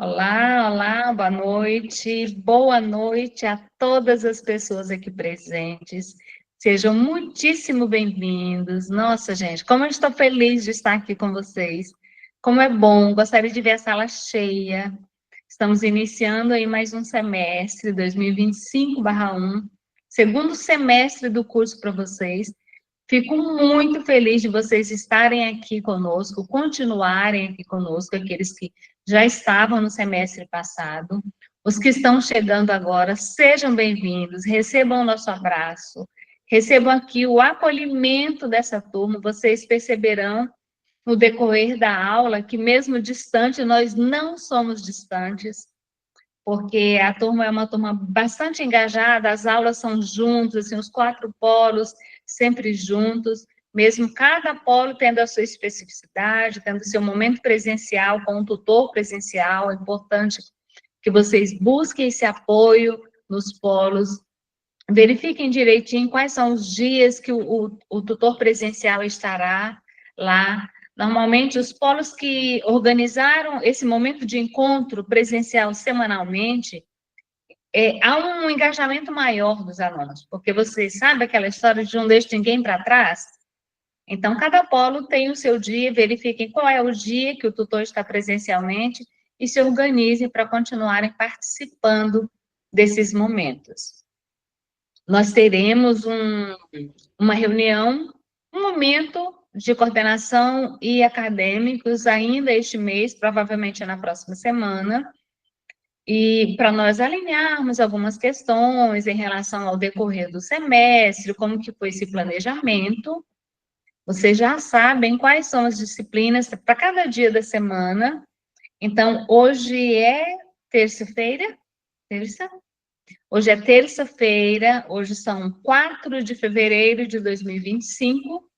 Olá, olá, boa noite. Boa noite a todas as pessoas aqui presentes. Sejam muitíssimo bem-vindos. Nossa, gente, como eu estou feliz de estar aqui com vocês. Como é bom, gostaria de ver a sala cheia. Estamos iniciando aí mais um semestre, 2025/1, segundo semestre do curso para vocês. Fico muito feliz de vocês estarem aqui conosco, continuarem aqui conosco, aqueles que já estavam no semestre passado. Os que estão chegando agora, sejam bem-vindos, recebam o nosso abraço, recebam aqui o acolhimento dessa turma. Vocês perceberão no decorrer da aula que, mesmo distante, nós não somos distantes, porque a turma é uma turma bastante engajada, as aulas são juntas, assim, os 4 polos sempre juntos, mesmo cada polo tendo a sua especificidade, tendo seu momento presencial, com um tutor presencial. É importante que vocês busquem esse apoio nos polos, verifiquem direitinho quais são os dias que o tutor presencial estará lá. Normalmente, os polos que organizaram esse momento de encontro presencial semanalmente, há um engajamento maior dos alunos, porque você sabe aquela história de não deixar ninguém para trás? Então, cada polo tem o seu dia, verifiquem qual é o dia que o tutor está presencialmente e se organizem para continuarem participando desses momentos. Nós teremos uma reunião, um momento de coordenação e acadêmicos ainda este mês, provavelmente na próxima semana, e para nós alinharmos algumas questões em relação ao decorrer do semestre, como que foi esse planejamento. Vocês já sabem quais são as disciplinas para cada dia da semana. Então, hoje é terça-feira, terça? Hoje é terça-feira, hoje são 4 de fevereiro de 2025,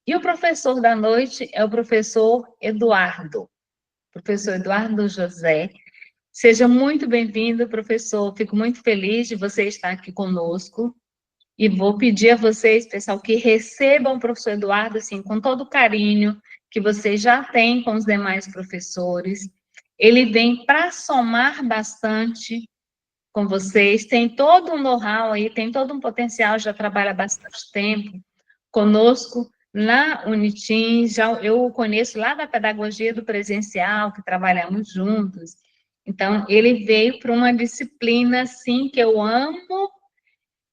e o professor da noite é o professor Eduardo José. Seja muito bem-vindo, professor. Fico muito feliz de você estar aqui conosco. E vou pedir a vocês, pessoal, que recebam o professor Eduardo, assim, com todo o carinho que vocês já têm com os demais professores. Ele vem para somar bastante com vocês, tem todo um know-how aí, tem todo um potencial, já trabalha há bastante tempo conosco na Unitins, já eu o conheço lá da pedagogia do presencial, que trabalhamos juntos. Então, ele veio para uma disciplina, assim, que eu amo,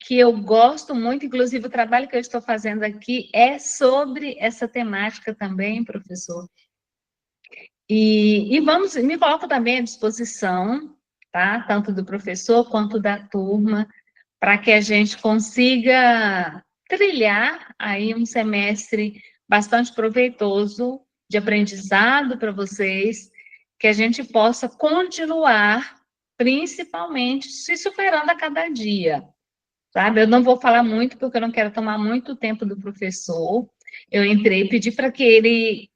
que eu gosto muito, inclusive o trabalho que eu estou fazendo aqui é sobre essa temática também, professor. Me coloco também à disposição, tá? Tanto do professor quanto da turma, para que a gente consiga trilhar aí um semestre bastante proveitoso de aprendizado para vocês, que a gente possa continuar, principalmente, se superando a cada dia, sabe? Eu não vou falar muito, porque eu não quero tomar muito tempo do professor. Eu entrei, pedi para que ele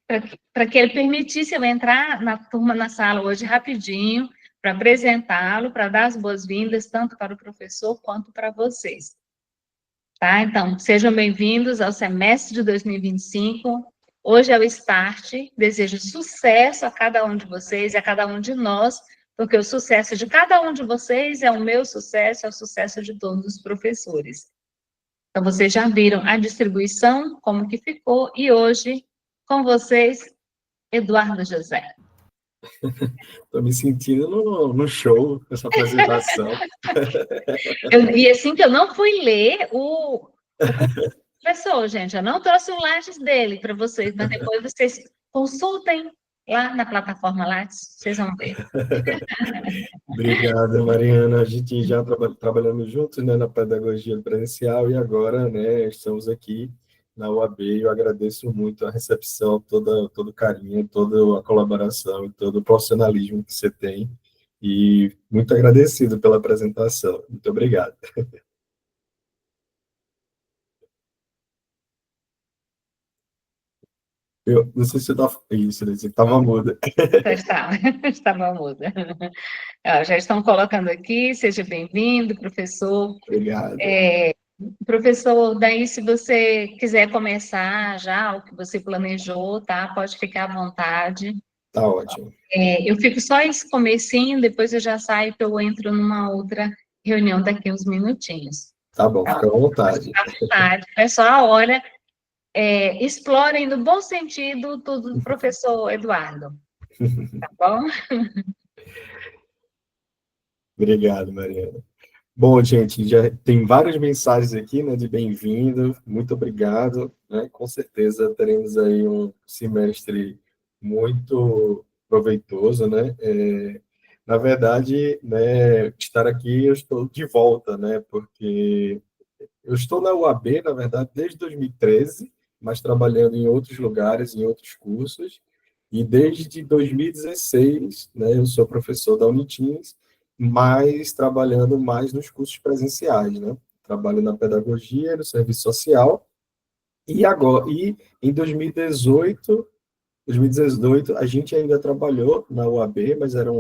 permitisse eu entrar na turma, na sala hoje rapidinho, para apresentá-lo, para dar as boas-vindas, tanto para o professor quanto para vocês. Tá? Então, sejam bem-vindos ao semestre de 2025. Hoje é o start. Desejo sucesso a cada um de vocês e a cada um de nós, porque o sucesso de cada um de vocês é o meu sucesso, é o sucesso de todos os professores. Então, vocês já viram a distribuição, como que ficou, e hoje, com vocês, Eduardo José. Estou me sentindo no show, essa apresentação. E assim que eu não fui ler o professor, gente, eu não trouxe o Lattes dele para vocês, mas depois vocês consultem lá na plataforma Lattes, vocês vão ver. Obrigado, Mariana. A gente já trabalhamos juntos, né, na pedagogia presencial e agora, né, estamos aqui na UAB e eu agradeço muito a recepção, todo o carinho, toda a colaboração e todo o profissionalismo que você tem e muito agradecido pela apresentação. Muito obrigado. Eu não sei se você está... Isso, você estava muda. Estava muda. Já estão colocando aqui, seja bem-vindo, professor. Obrigado. Professor, daí se você quiser começar já o que você planejou, tá? Pode ficar à vontade. Tá ótimo. Eu fico só esse comecinho, depois eu já saio, que eu entro numa outra reunião daqui uns minutinhos. Tá bom, Tá fica à bom? vontade. À vontade. Pessoal, olha, explorem no bom sentido tudo do professor Eduardo, tá bom? Obrigado, Mariana. Bom, gente, já tem várias mensagens aqui, né, de bem-vindo, muito obrigado, né? Com certeza teremos aí um semestre muito proveitoso, né? Na verdade, né, estar aqui eu estou de volta, né? Porque eu estou na UAB, na verdade, desde 2013, mas trabalhando em outros lugares, em outros cursos. E desde 2016, né, eu sou professor da Unitins, mas trabalhando mais nos cursos presenciais, né? Trabalho na pedagogia, no serviço social. E agora, e em 2018, a gente ainda trabalhou na UAB, mas era um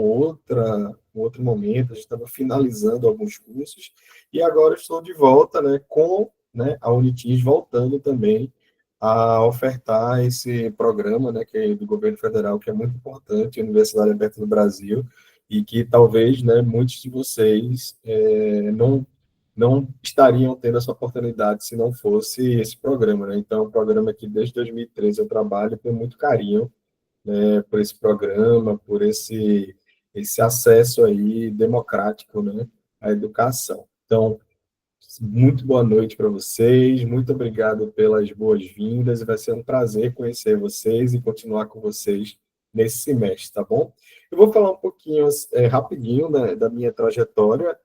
outro momento, a gente estava finalizando alguns cursos, e agora estou de volta, né, com, né, a Unitis voltando também a ofertar esse programa, né, que é do governo federal, que é muito importante, a Universidade Aberta do Brasil, e que talvez, né, muitos de vocês não estariam tendo essa oportunidade se não fosse esse programa, né? Então, é um programa que desde 2013 eu trabalho com muito carinho, né, por esse programa, por esse acesso aí democrático, né, à educação. Então, muito boa noite para vocês, muito obrigado pelas boas-vindas, vai ser um prazer conhecer vocês e continuar com vocês nesse semestre, tá bom? Eu vou falar um pouquinho, rapidinho, né, da minha trajetória,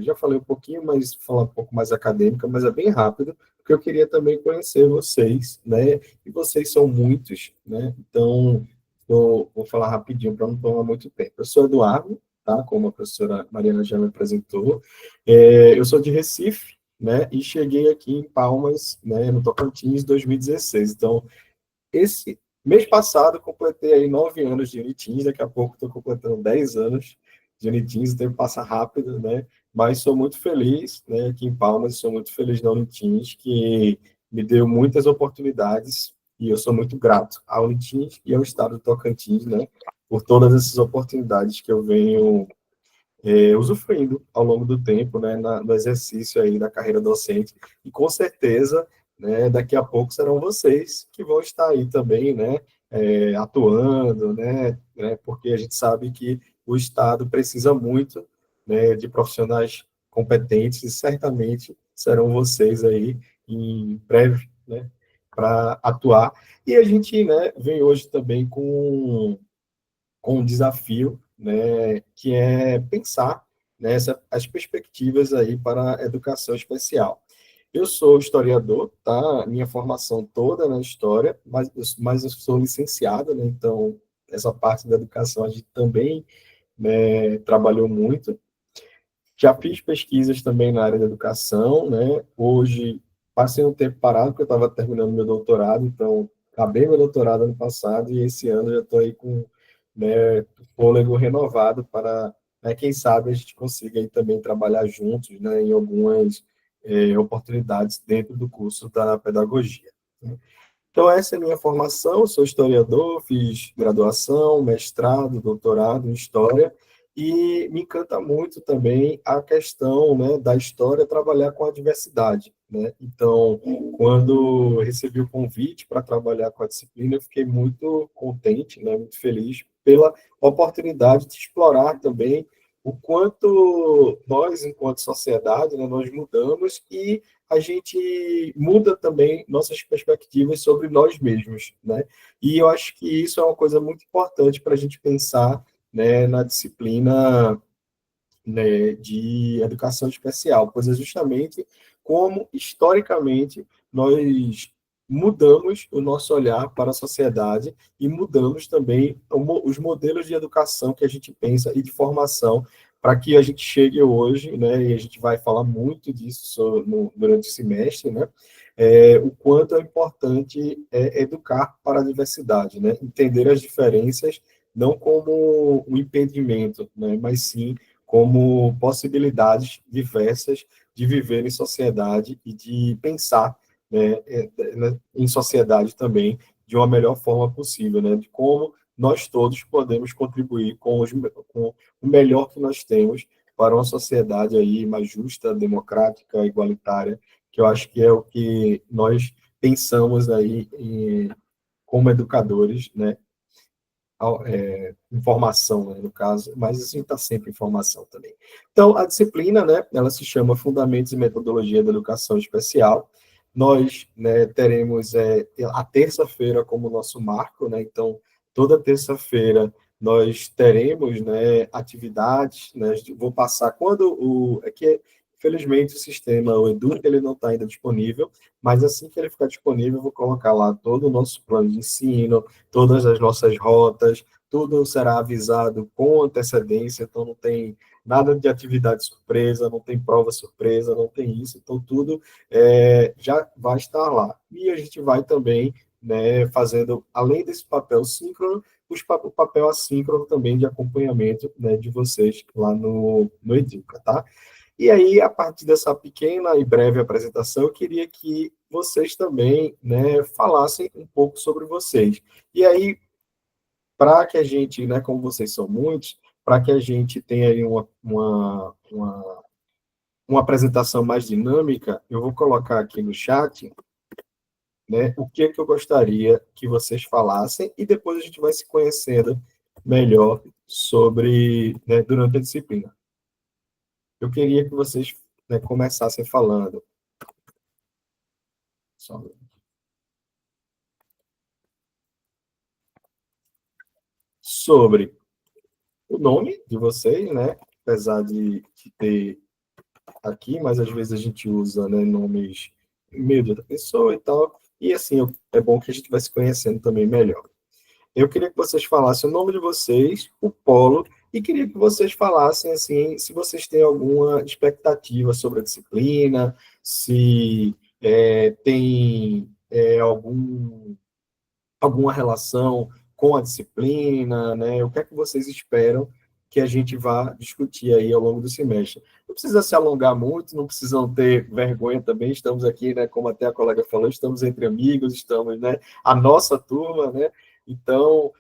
já falei um pouquinho, mas vou falar um pouco mais acadêmica, mas é bem rápido, porque eu queria também conhecer vocês, né, e vocês são muitos, né, então vou falar rapidinho para não tomar muito tempo. Eu sou Eduardo, tá, como a professora Mariana já me apresentou, eu sou de Recife, né, e cheguei aqui em Palmas, né, no Tocantins, em 2016. Então, esse mês passado, completei aí 9 anos de Unitins, daqui a pouco estou completando 10 anos de Unitins, o tempo passa rápido, né, mas sou muito feliz, né, aqui em Palmas, sou muito feliz na Unitins, que me deu muitas oportunidades, e eu sou muito grato à Unitins e ao Estado do Tocantins, né, por todas essas oportunidades que eu venho usufruindo ao longo do tempo, né, no exercício aí da carreira docente, e com certeza, né, daqui a pouco serão vocês que vão estar aí também, né, atuando, né, porque a gente sabe que o Estado precisa muito, né, de profissionais competentes, e certamente serão vocês aí em breve, né, para atuar. E a gente, né, vem hoje também com um desafio, né, que é pensar nessa as perspectivas aí para a educação especial. Eu sou historiador, tá? Minha formação toda na história, mas eu sou licenciado, né? Então essa parte da educação a gente também, né, trabalhou muito. Já fiz pesquisas também na área da educação, né? Hoje passei um tempo parado porque eu estava terminando meu doutorado, então acabei meu doutorado ano passado e esse ano já estou aí com, né, fôlego renovado para, né, quem sabe a gente consiga aí também trabalhar juntos, né, em algumas oportunidades dentro do curso da pedagogia, né? Então, essa é a minha formação, eu sou historiador, fiz graduação, mestrado, doutorado em História, e me encanta muito também a questão, né, da história trabalhar com a diversidade, né? Então, quando eu recebi o convite para trabalhar com a disciplina, eu fiquei muito contente, né, muito feliz pela oportunidade de explorar também o quanto nós, enquanto sociedade, né, nós mudamos e a gente muda também nossas perspectivas sobre nós mesmos, né? E eu acho que isso é uma coisa muito importante para a gente pensar, né, na disciplina, né, de educação especial, pois é justamente como, historicamente, nós mudamos o nosso olhar para a sociedade e mudamos também os modelos de educação que a gente pensa e de formação para que a gente chegue hoje, né, e a gente vai falar muito disso durante o semestre, né, o quanto é importante educar para a diversidade, né, entender as diferenças não como um impedimento, né, mas sim como possibilidades diversas de viver em sociedade e de pensar, né, em sociedade também de uma melhor forma possível, né, de como nós todos podemos contribuir com o melhor que nós temos para uma sociedade aí mais justa, democrática, igualitária, que eu acho que é o que nós pensamos aí como educadores, né? Informação, né, no caso, mas assim está sempre informação também. Então, a disciplina, né, ela se chama Fundamentos e Metodologia da Educação Especial. Nós, né, teremos a terça-feira como nosso marco, né, então, toda terça-feira nós teremos, né, atividades, né, vou passar quando é que, infelizmente, o sistema, o Edu, ele não está ainda disponível, mas assim que ele ficar disponível, eu vou colocar lá todo o nosso plano de ensino, todas as nossas rotas, tudo será avisado com antecedência, então não tem nada de atividade surpresa, não tem prova surpresa, não tem isso, então tudo já vai estar lá. E a gente vai também, né, fazendo, além desse papel síncrono, o papel assíncrono também de acompanhamento, né, de vocês lá no Educa, tá? E aí, a partir dessa pequena e breve apresentação, eu queria que vocês também, né, falassem um pouco sobre vocês. E aí, para que a gente, né, como vocês são muitos, para que a gente tenha aí uma apresentação mais dinâmica, eu vou colocar aqui no chat, né, o que é que eu gostaria que vocês falassem e depois a gente vai se conhecendo melhor sobre, né, durante a disciplina. Eu queria que vocês, né, começassem falando sobre o nome de vocês, né? Apesar de ter aqui, mas às vezes a gente usa, né, nomes meio de outra pessoa e tal. E assim, é bom que a gente vai se conhecendo também melhor. Eu queria que vocês falassem o nome de vocês, o polo, e queria que vocês falassem assim, se vocês têm alguma expectativa sobre a disciplina, se tem alguma relação com a disciplina, né? O que é que vocês esperam que a gente vá discutir aí ao longo do semestre? Não precisa se alongar muito, não precisam ter vergonha também, estamos aqui, né, como até a colega falou, estamos entre amigos, estamos, né, a nossa turma, né? Então,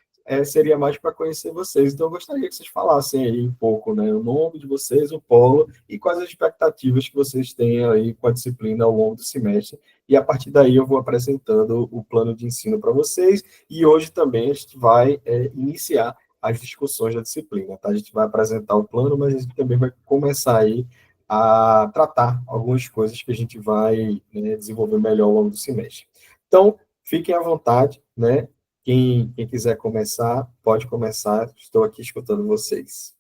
seria mais para conhecer vocês. Então, eu gostaria que vocês falassem aí um pouco, né, o nome de vocês, o polo, e quais as expectativas que vocês têm aí com a disciplina ao longo do semestre. E a partir daí eu vou apresentando o plano de ensino para vocês, e hoje também a gente vai iniciar as discussões da disciplina, tá? A gente vai apresentar o plano, mas a gente também vai começar aí a tratar algumas coisas que a gente vai, né, desenvolver melhor ao longo do semestre. Então, fiquem à vontade, né? Quem quiser começar, pode começar. Estou aqui escutando vocês.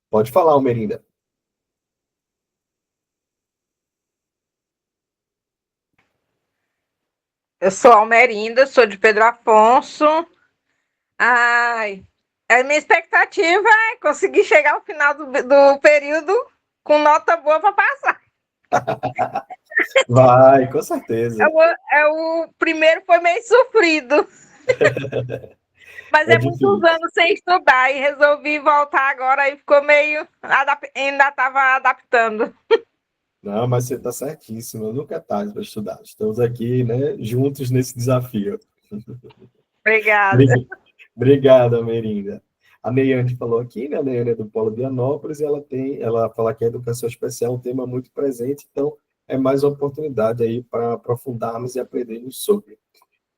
Pode falar, Almerinda. Eu sou Almerinda, sou de Pedro Afonso. Ai, a minha expectativa é conseguir chegar ao final do período com nota boa para passar. Vai, com certeza. O primeiro foi meio sofrido. Mas é muitos anos sem estudar e resolvi voltar agora e ficou meio. Ainda estava adaptando. Não, mas você está certíssimo, nunca é tarde para estudar. Estamos aqui, né, juntos nesse desafio. Obrigada. Obrigada, Merinda. A Neiane falou aqui, né? A Neiane é do Polo de Vianópolis, e ela fala que a educação especial é um tema muito presente, então é mais uma oportunidade aí para aprofundarmos e aprendermos sobre.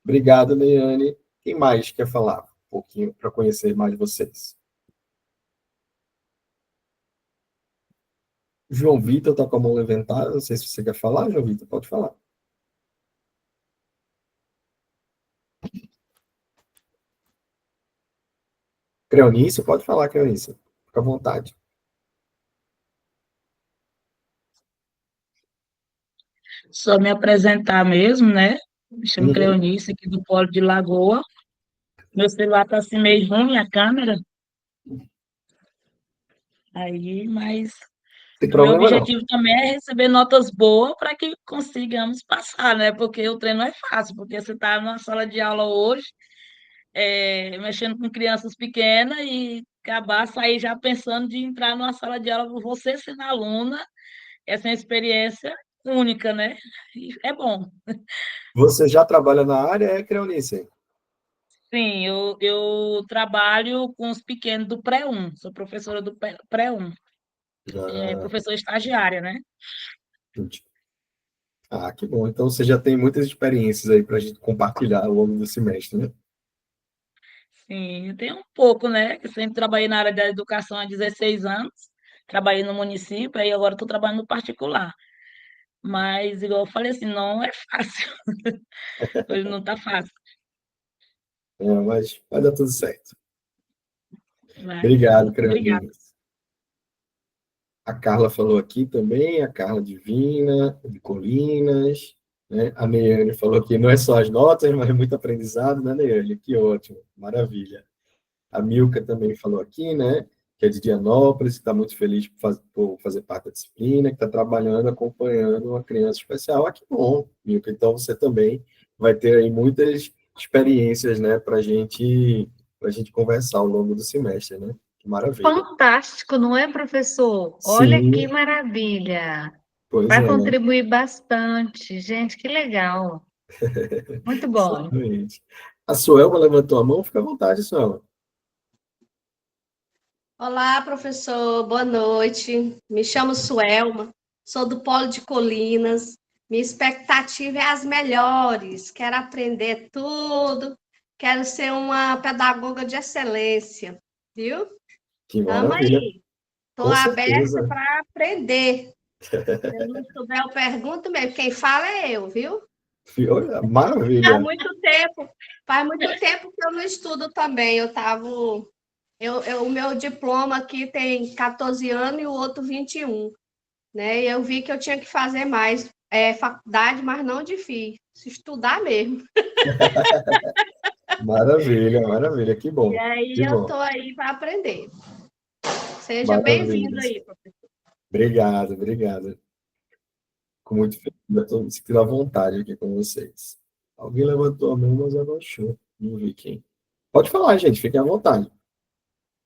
Obrigado, Neiane. Quem mais quer falar um pouquinho para conhecer mais vocês? João Vitor está com a mão levantada, não sei se você quer falar, João Vitor, pode falar. Creonice, pode falar, Creonice. Fica à vontade. Só me apresentar mesmo, né? Me chamo Creonice, aqui do Polo de Lagoa. Meu celular está assim meio ruim, a câmera. Aí, mas Tem o meu problema não. objetivo também é receber notas boas para que consigamos passar, né? Porque o treino não é fácil, porque você está numa sala de aula hoje, mexendo com crianças pequenas e acabar, sair já pensando de entrar numa sala de aula, você sendo aluna, essa é uma experiência única, né? E é bom. Você já trabalha na área, Creonice? Sim, eu trabalho com os pequenos do pré-1, sou professora do pré-1, Ah, professora estagiária, né? entendi. Ah, que bom. Então você já tem muitas experiências aí para a gente compartilhar ao longo do semestre, né? Sim, eu tenho um pouco, né? Que eu sempre trabalhei na área da educação há 16 anos, trabalhei no município, aí agora estou trabalhando no particular. Mas, igual eu falei assim, não é fácil, hoje não está fácil, É, mas vai dar tudo certo. vai Obrigado, sim. Obrigada. Creonice. A Carla falou aqui também, a Carla Divina, de Colinas, né? A Neiane falou que não é só as notas, mas é muito aprendizado, né, Neiane? Que ótimo, maravilha. A Milka também falou aqui, né? Que é de Dianópolis, que está muito feliz por fazer parte da disciplina, que está trabalhando, acompanhando uma criança especial. Ah, que bom, Milka. Então você também vai ter aí muitas experiências, né, para gente conversar ao longo do semestre, né? Que maravilha. Fantástico, não é, professor? Olha que Sim, maravilha. pois Vai é, contribuir bastante. Gente, que legal. Muito bom. exatamente. A Suelma levantou a mão, fica à vontade, Suelma. Olá, professor, boa noite. Me chamo Suelma, sou do Polo de Colinas. Minha expectativa é as melhores. Quero aprender tudo, quero ser uma pedagoga de excelência, viu? Que Tamo maravilha, aí. Estou com aberta certeza. para aprender. Se eu não souber, eu pergunto mesmo. Quem fala é eu, viu? Olha, Faz maravilha. muito tempo, faz muito tempo que eu não estudo também. O meu diploma aqui tem 14 anos e o outro 21, né? E eu vi que eu tinha que fazer mais faculdade, mas não difícil, estudar mesmo. Maravilha, maravilha. Que E bom, aí que eu bom. estou aí para aprender. Seja Maravilha. bem-vindo aí, Obrigado, obrigado. Com muito feliz. Eu estou me sentindo à vontade aqui com vocês. Alguém levantou a mão, mas abaixou. Não vi quem. Pode falar, gente, fiquem à vontade.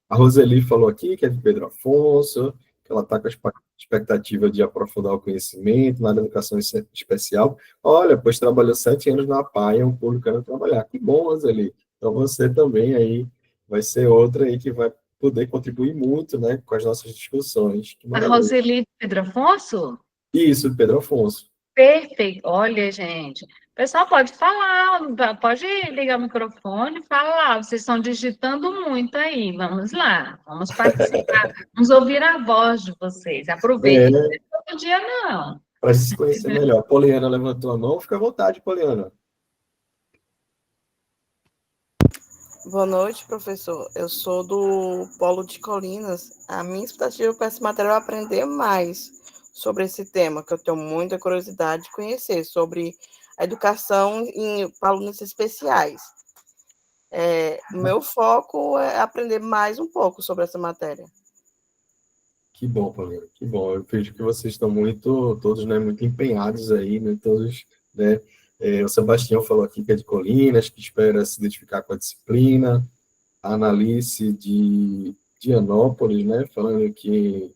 A Roseli falou aqui que é de Pedro Afonso, que ela está com a expectativa de aprofundar o conhecimento na educação especial. Olha, pois trabalhou 7 anos na APAE, é um público que quer trabalhar. Que bom, Roseli. Então você também aí vai ser outra aí que vai poder contribuir muito, né, com as nossas discussões. Que A maravilha. Roseli Pedro Afonso? Isso, Pedro Afonso. Perfeito. Olha, gente. O pessoal pode falar, pode ligar o microfone e falar. Vocês estão digitando muito aí. Vamos lá, vamos participar. Vamos ouvir a voz de vocês. Aproveitem. É, Não é todo dia, não. para se conhecer melhor. Poliana levantou a mão, fica à vontade, Poliana. Boa noite, professor. Eu sou do Polo de Colinas. A minha expectativa para esse material é aprender mais sobre esse tema, que eu tenho muita curiosidade de conhecer, sobre a educação para alunos especiais. O meu foco é aprender mais um pouco sobre essa matéria. Que bom, Poliana, que bom. Eu vejo que vocês estão muito, todos, né, muito empenhados aí, né, todos, né, o Sebastião falou aqui que é de Colinas, que espera se identificar com a disciplina, a Analice de Dianópolis, né, falando que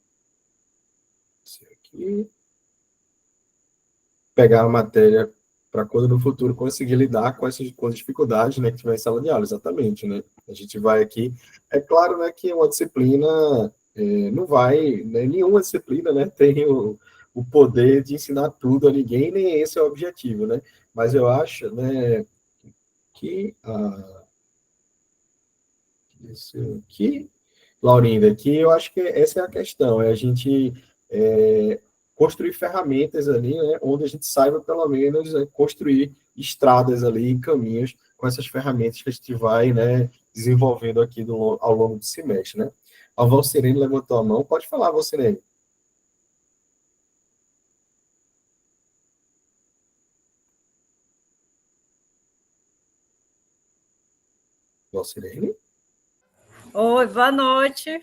pegar a matéria para quando no futuro conseguir lidar com com as dificuldades, né, que tiver em sala de aula, exatamente, né? A gente vai aqui, é claro, né, que uma disciplina não vai, né, nenhuma disciplina, né, tem o poder de ensinar tudo a ninguém, nem esse é o objetivo, né? Mas eu acho, né, que isso aqui, Laurinda, que eu acho que essa é a questão, é a gente é, construir ferramentas ali, né, onde a gente saiba, pelo menos, construir estradas ali, caminhos com essas ferramentas que a gente vai, né, desenvolvendo aqui ao longo do semestre, né. A Valcirene levantou a mão, pode falar, Valcirene. Valcirene, Oi, boa noite.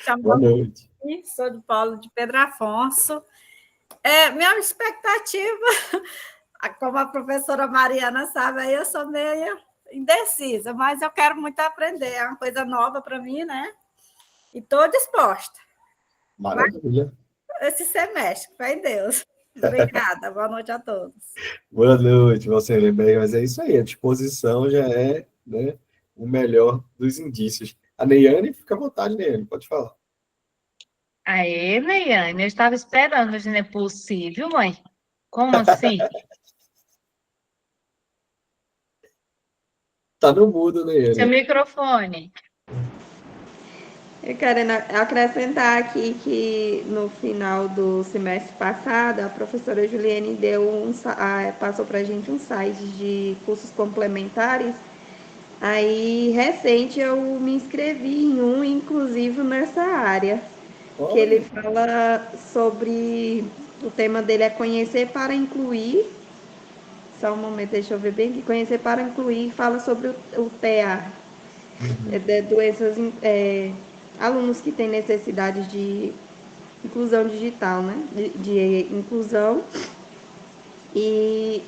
Chamo boa noite. Valdir, sou do Polo de Pedro Afonso. Minha expectativa, como a professora Mariana sabe, aí eu sou meio indecisa, mas eu quero muito aprender, é uma coisa nova para mim, né? E estou disposta. Mas Maravilha. esse semestre, fé em Deus. Obrigada, boa noite a todos. Boa noite, você bem, mas é isso aí, a disposição já é, né, o melhor dos indícios. A Neiane, fica à vontade, Neiane, pode falar. Aê, Neiane, eu estava esperando, mas não é possível, mãe. Como assim? Tá no mudo, Seu Neiane. microfone. Eu quero acrescentar aqui que no final do semestre passado, a professora Juliane passou para a gente um site de cursos complementares. Aí, recente, eu me inscrevi em um, inclusive nessa área, que ele fala sobre... O tema dele é conhecer para incluir. Só um momento, deixa eu ver bem aqui. Conhecer para incluir, fala sobre o TEA, de doenças... alunos que têm necessidade de inclusão digital, né? De inclusão. E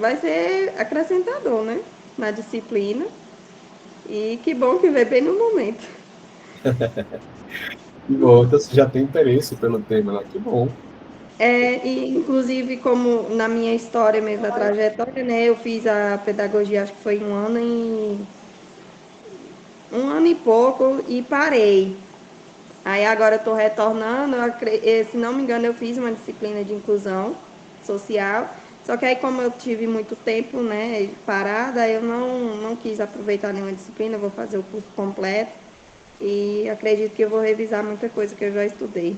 vai ser acrescentador, né? Na disciplina. E que bom que veio bem no momento. Que bom, então você já tem interesse pelo tema, né? Que bom. E inclusive, como na minha história mesmo, a trajetória, né? Eu fiz a pedagogia, acho que foi um ano e pouco, e parei. Aí agora eu estou retornando, se não me engano, eu fiz uma disciplina de inclusão social, só que aí como eu tive muito tempo, né, parada, eu não quis aproveitar nenhuma disciplina, vou fazer o curso completo e acredito que eu vou revisar muita coisa que eu já estudei.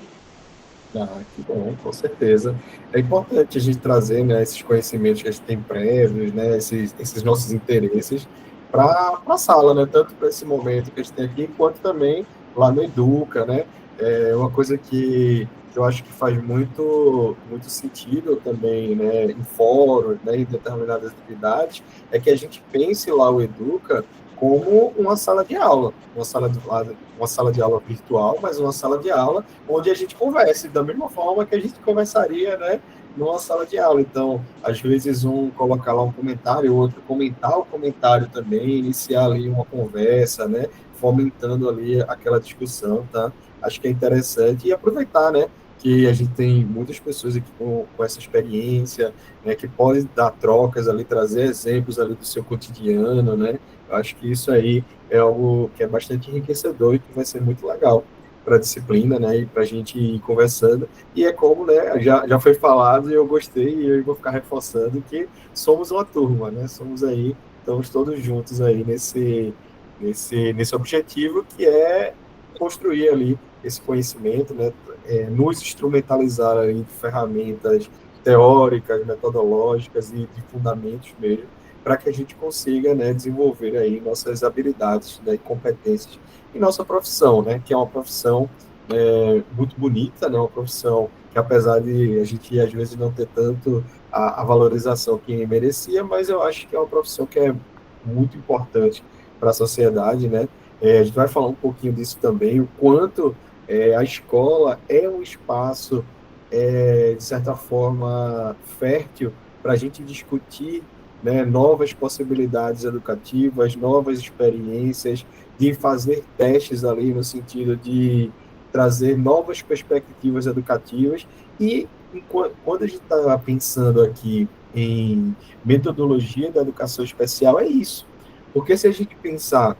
Ah, que bom, com certeza. É importante a gente trazer, né, esses conhecimentos que a gente tem prévios, né, esses nossos interesses para a sala, né, tanto para esse momento que a gente tem aqui, quanto também lá no Educa, né. É uma coisa que eu acho que faz muito sentido também, né, em fóruns, né, em determinadas atividades, é que a gente pense lá o Educa como uma sala de aula, uma sala de aula virtual, mas uma sala de aula onde a gente converse da mesma forma que a gente conversaria, né, numa sala de aula. Então, às vezes um colocar lá um comentário, o outro comentar o comentário também, iniciar ali uma conversa, né, fomentando ali aquela discussão, tá? Acho que é interessante e aproveitar, né, que a gente tem muitas pessoas aqui com essa experiência, né, que podem dar trocas ali, trazer exemplos ali do seu cotidiano, né? Eu acho que isso aí é algo que é bastante enriquecedor e que vai ser muito legal para a disciplina, né, e para a gente ir conversando. E é como, né, já foi falado e eu gostei e eu vou ficar reforçando que somos uma turma, né, estamos todos juntos aí nesse objetivo que é construir ali esse conhecimento, né, nos instrumentalizar ali de ferramentas teóricas, metodológicas e de fundamentos mesmo, para que a gente consiga, né, desenvolver aí nossas habilidades, né, e competências em nossa profissão, né, que é uma profissão muito bonita, né, uma profissão que, apesar de a gente às vezes não ter tanto a valorização que merecia, mas eu acho que é uma profissão que é muito importante para a sociedade, né. A gente vai falar um pouquinho disso também, o quanto a escola é um espaço, de certa forma, fértil para a gente discutir, né, novas possibilidades educativas, novas experiências, de fazer testes ali no sentido de trazer novas perspectivas educativas e quando a gente está pensando aqui em metodologia da educação especial, é isso. Porque se a gente pensar,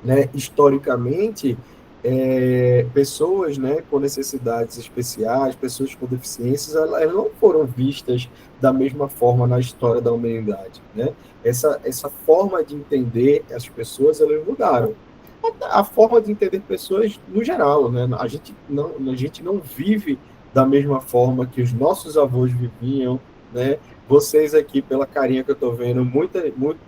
né, historicamente, pessoas, né, com necessidades especiais, pessoas com deficiências, elas não foram vistas da mesma forma na história da humanidade, né? Essa forma de entender as pessoas, elas mudaram. A forma de entender pessoas no geral, né? A gente não vive da mesma forma que os nossos avós viviam, né? Vocês aqui, pela carinha que eu estou vendo,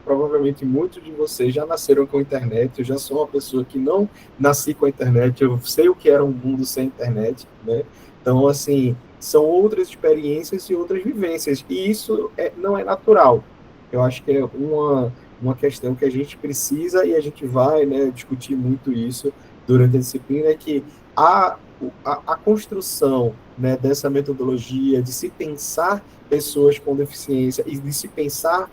provavelmente muitos de vocês já nasceram com a internet. Eu já sou uma pessoa que não nasci com a internet, eu sei o que era um mundo sem internet, né? Então, assim, são outras experiências e outras vivências, e isso não é natural. Eu acho que é uma questão que a gente precisa, e a gente vai, né, discutir muito isso durante a disciplina, é que a construção, né, dessa metodologia, de se pensar pessoas com deficiência e de se pensar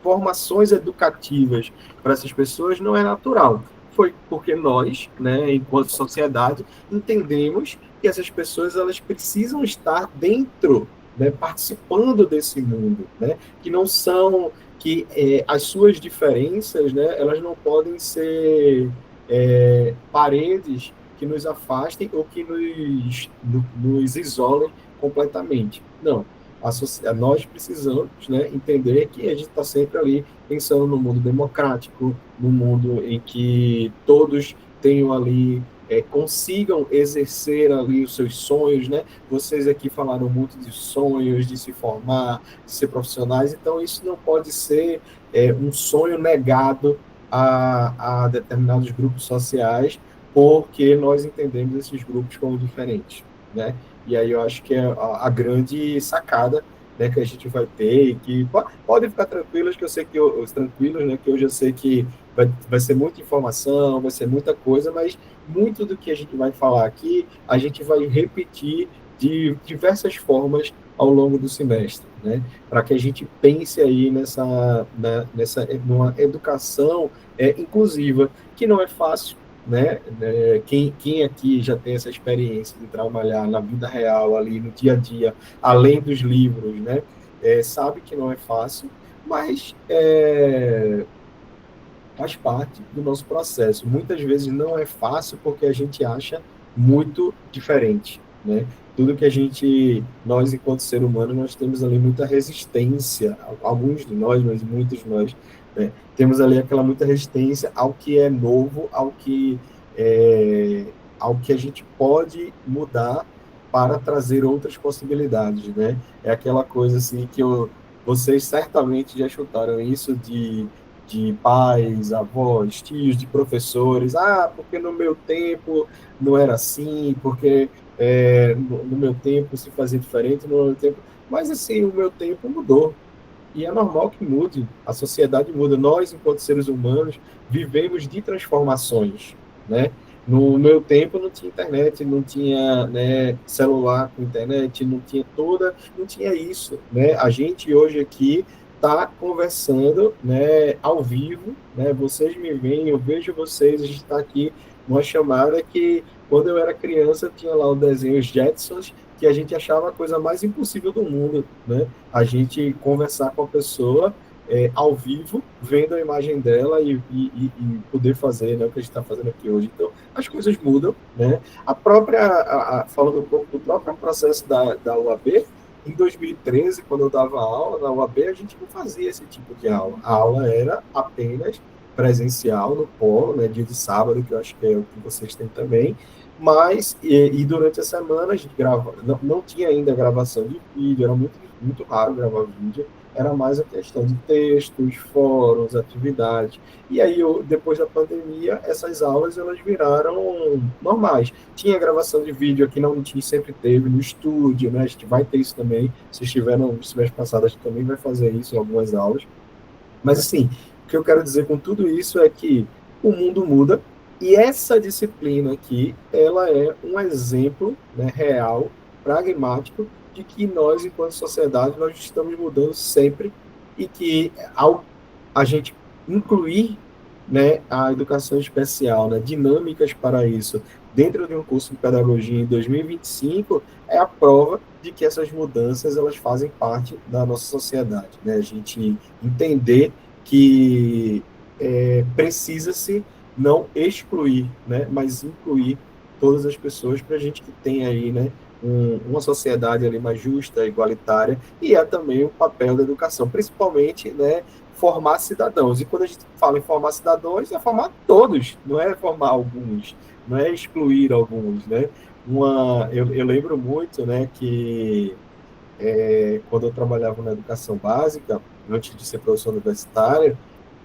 formações educativas para essas pessoas não é natural. Foi porque nós, né, enquanto sociedade, entendemos que essas pessoas elas precisam estar dentro, né, participando desse mundo, né, que não são, que as suas diferenças, né, elas não podem ser paredes que nos afastem ou que nos isolem completamente. Não. Nós precisamos, né, entender que a gente está sempre ali pensando no mundo democrático, no mundo em que todos tenham ali, consigam exercer ali os seus sonhos, né? Vocês aqui falaram muito de sonhos, de se formar, de ser profissionais, então isso não pode ser um sonho negado a determinados grupos sociais, porque nós entendemos esses grupos como diferentes, né? E aí eu acho que é a grande sacada, né, que a gente vai ter, e que podem ficar tranquilos, que eu sei que tranquilos, né, que hoje eu sei que vai ser muita informação, vai ser muita coisa, mas muito do que a gente vai falar aqui, a gente vai repetir de diversas formas ao longo do semestre, né, para que a gente pense aí numa educação inclusiva, que não é fácil, né? Quem aqui já tem essa experiência de trabalhar na vida real, ali no dia a dia, além dos livros, né? Sabe que não é fácil, mas faz parte do nosso processo. Muitas vezes não é fácil porque a gente acha muito diferente, né? Tudo que nós enquanto ser humano, nós temos ali muita resistência, alguns de nós, mas muitos de nós, né? Temos ali aquela muita resistência ao que é novo, ao que a gente pode mudar para trazer outras possibilidades, né? É aquela coisa assim que vocês certamente já chutaram isso de pais, avós, tios, de professores, porque no meu tempo não era assim, porque no meu tempo se fazia diferente, no meu tempo... Mas, assim, o meu tempo mudou. E é normal que mude, a sociedade muda. Nós, enquanto seres humanos, vivemos de transformações, né? No meu tempo não tinha internet, não tinha, né, celular com internet, não tinha isso, né? A gente hoje aqui está conversando, né, ao vivo, né? Vocês me veem, eu vejo vocês, a gente está aqui numa chamada que, quando eu era criança, tinha lá o desenho Os Jetsons, que a gente achava a coisa mais impossível do mundo, né? A gente conversar com a pessoa ao vivo, vendo a imagem dela e poder fazer, né, o que a gente está fazendo aqui hoje. Então, as coisas mudam, né? Falando um pouco do próprio processo da UAB, em 2013, quando eu dava aula na UAB, a gente não fazia esse tipo de aula. A aula era apenas presencial no polo, né, dia de sábado, que eu acho que é o que vocês têm também, mas, durante a semana, a gente não tinha ainda gravação de vídeo, era muito, muito raro gravar vídeo, era mais a questão de textos, fóruns, atividades. E aí, depois da pandemia, essas aulas elas viraram normais. Tinha gravação de vídeo aqui na Unitim, sempre teve, no estúdio, né? A gente vai ter isso também. Se estiver no semestre passado, a gente também vai fazer isso em algumas aulas. Mas, assim, o que eu quero dizer com tudo isso é que o mundo muda, e essa disciplina aqui, ela é um exemplo, né, real, pragmático, de que nós, enquanto sociedade, nós estamos mudando sempre, e que ao a gente incluir, né, a educação especial, né, dinâmicas para isso, dentro de um curso de pedagogia em 2025, é a prova de que essas mudanças elas fazem parte da nossa sociedade, né? A gente entender que precisa-se não excluir, né, mas incluir todas as pessoas para a gente que tem aí, né, uma sociedade ali mais justa, igualitária, e é também o papel da educação, principalmente, né, formar cidadãos. E quando a gente fala em formar cidadãos, é formar todos, não é formar alguns, não é excluir alguns, né? Eu lembro muito, né, que quando eu trabalhava na educação básica, antes de ser professor universitário,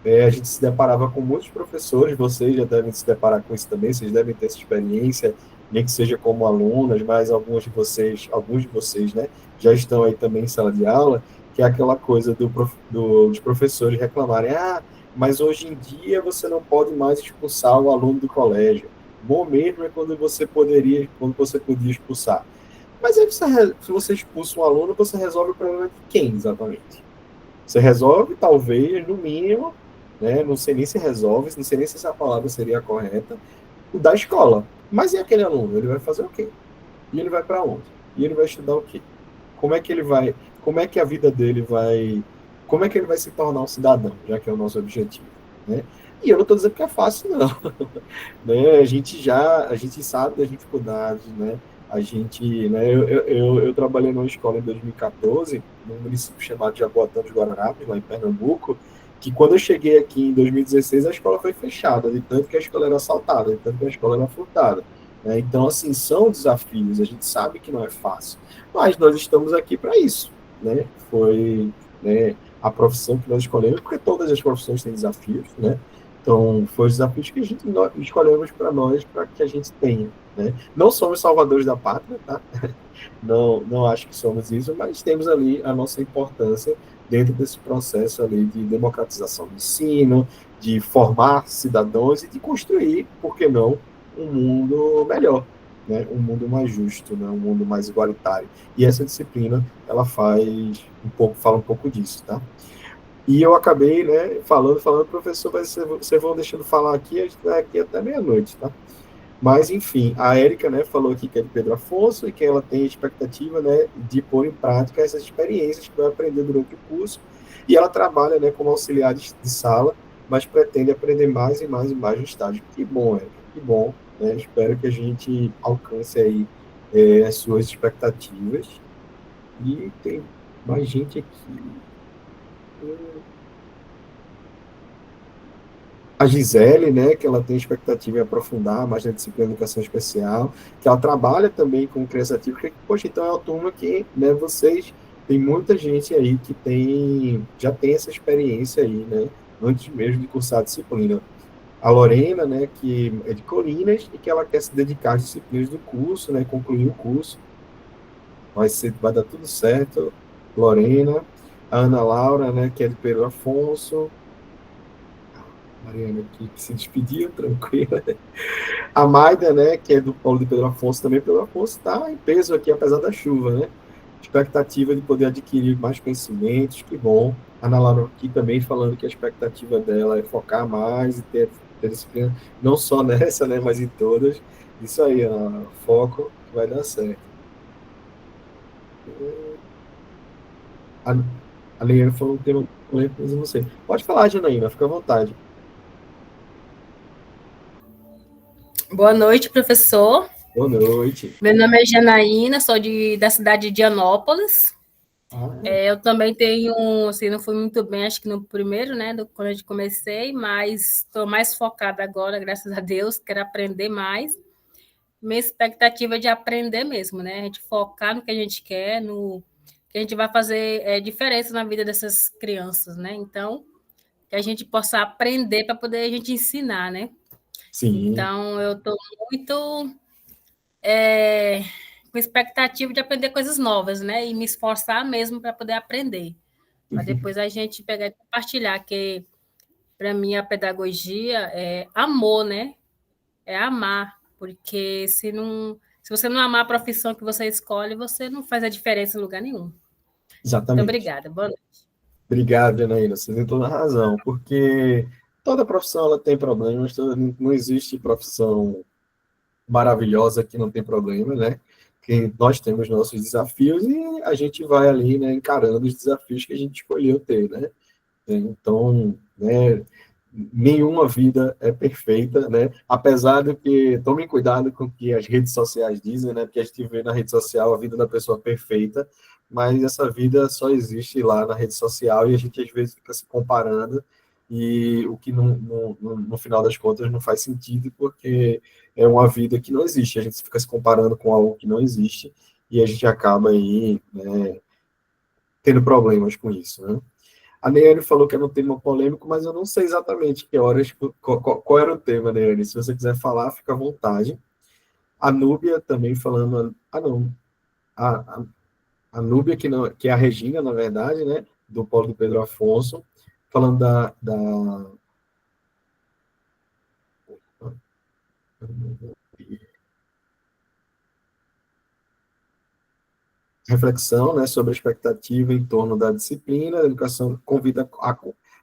a gente se deparava com muitos professores, vocês já devem se deparar com isso também, vocês devem ter essa experiência, nem que seja como alunas, mas alguns de vocês, né, já estão aí também em sala de aula, que é aquela coisa dos professores reclamarem, mas hoje em dia você não pode mais expulsar o aluno do colégio. Bom mesmo é quando você podia expulsar. Mas aí se você expulsa um aluno, você resolve o problema de quem, exatamente? Você resolve, talvez, no mínimo, né, não sei nem se resolve, não sei nem se essa palavra seria a correta, o da escola. Mas e aquele aluno? Ele vai fazer o quê? E ele vai para onde? E ele vai estudar o quê? Como é que a vida dele vai, como é que ele vai se tornar um cidadão, já que é o nosso objetivo, né? E eu não estou dizendo que é fácil, não. Né? A gente sabe das dificuldades, né? A gente, né? Eu trabalhei numa escola em 2014, num município chamado Jaboatão dos Guararapes, lá em Pernambuco, que quando eu cheguei aqui em 2016, a escola foi fechada, de tanto que a escola era assaltada, de tanto que a escola era furtada. Né? Então, assim, são desafios, a gente sabe que não é fácil, mas nós estamos aqui para isso, né? Foi, né, a profissão que nós escolhemos, porque todas as profissões têm desafios, né? Então, foi os desafios que a gente escolhemos para nós, para que a gente tenha, né? Não somos salvadores da pátria, tá? Não acho que somos isso, mas temos ali a nossa importância dentro desse processo ali de democratização do ensino, de formar cidadãos e de construir, por que não, um mundo melhor, né? Um mundo mais justo, né? Um mundo mais igualitário. E essa disciplina, ela fala um pouco disso, tá? E eu acabei, né, falando, professor, mas vocês vão deixando falar aqui, a gente vai aqui até meia-noite, tá? Mas, enfim, a Érica, né, falou aqui que é de Pedro Afonso e que ela tem expectativa, né, de pôr em prática essas experiências que vai aprender durante o curso. E ela trabalha, né, como auxiliar de sala, mas pretende aprender mais e mais e mais no estágio. Que bom, Érica, que bom. Né? Espero que a gente alcance aí as suas expectativas. E tem mais gente aqui. A Gisele, né, que ela tem expectativa em aprofundar mais na disciplina de educação especial, que ela trabalha também com criança atípica, que, poxa, então é uma turma que, né, vocês, tem muita gente aí que já tem essa experiência aí, né, antes mesmo de cursar a disciplina. A Lorena, né, que é de Colinas e que ela quer se dedicar às disciplinas do curso, né, concluir o curso, vai dar tudo certo, Lorena. A Ana Laura, né, que é de Pedro Afonso, Mariana aqui que se despediu, tranquila. A Maida, né, que é do Polo de Pedro Afonso, também Pedro Afonso está em peso aqui, apesar da chuva, né? Expectativa de poder adquirir mais conhecimentos, que bom. A Ana Laura aqui também falando que a expectativa dela é focar mais e ter disciplina, não só nessa, né, mas em todas. Isso aí, Ana, foco, que vai dar certo. A Leandro falou um tema polêmico, mas eu não sei. Pode falar, Janaína, fica à vontade. Boa noite, professor. Boa noite. Meu nome é Janaína, sou da cidade de Dianópolis. Eu também tenho, assim, não fui muito bem, acho que no primeiro, né, quando eu comecei, mas estou mais focada agora, graças a Deus, quero aprender mais. Minha expectativa é de aprender mesmo, né, a gente focar no que a gente quer, no que a gente vai fazer diferença na vida dessas crianças, né, então, que a gente possa aprender para poder a gente ensinar, né. Sim. Então, eu estou muito com expectativa de aprender coisas novas, né? E me esforçar mesmo para poder aprender. Para depois a gente pegar e compartilhar, que para mim a pedagogia é amor, né? É amar, porque se você não amar a profissão que você escolhe, você não faz a diferença em lugar nenhum. Exatamente. Muito obrigada. Boa noite. Obrigado, Janaína. Você tem toda a razão, porque toda profissão ela tem problemas, não existe profissão maravilhosa que não tem problema, né? Que nós temos nossos desafios e a gente vai ali, né, encarando os desafios que a gente escolheu ter, né? Então, né, nenhuma vida é perfeita, né? Apesar de que tomem cuidado com o que as redes sociais dizem, né? Porque a gente vê na rede social a vida da pessoa perfeita, mas essa vida só existe lá na rede social e a gente às vezes fica se comparando e o que no final das contas não faz sentido porque é uma vida que não existe. A gente fica se comparando com algo que não existe e a gente acaba aí, né, tendo problemas com isso, né? A Neiane falou que era um tema polêmico, mas eu não sei exatamente que horas, qual era o tema, Neiane. Se você quiser falar, fica à vontade. A Núbia também falando... não. A Núbia, que é a Regina, na verdade, né? Do Polo do Pedro Afonso, falando da reflexão, né, sobre a expectativa em torno da disciplina. A educação convida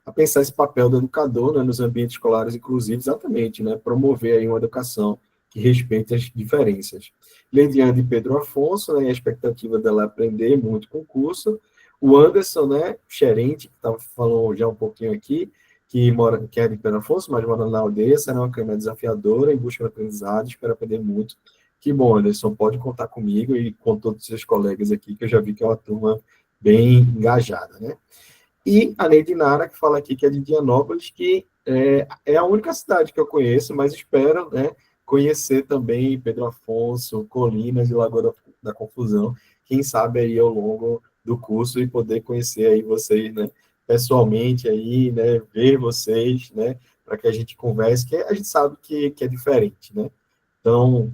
a pensar esse papel do educador, né, nos ambientes escolares inclusivos, exatamente, né, promover aí uma educação que respeite as diferenças. Leidiane Pedro Afonso, né, a expectativa dela é aprender muito com o curso. O Anderson, né, gerente, que estava falando já um pouquinho aqui, que é de Pedro Afonso, mas mora na aldeia, será uma câmera desafiadora, em busca de aprendizado, espero aprender muito. Que bom, Anderson, pode contar comigo e com todos os seus colegas aqui, que eu já vi que é uma turma bem engajada, né? E a Neide Nara, que fala aqui que é de Dianópolis, que é a única cidade que eu conheço, mas espero, né, conhecer também Pedro Afonso, Colinas e Lagoa da Confusão, quem sabe aí ao longo do curso e poder conhecer aí vocês, né, pessoalmente aí, né, ver vocês, né, para que a gente converse, que a gente sabe que é diferente, né? Então,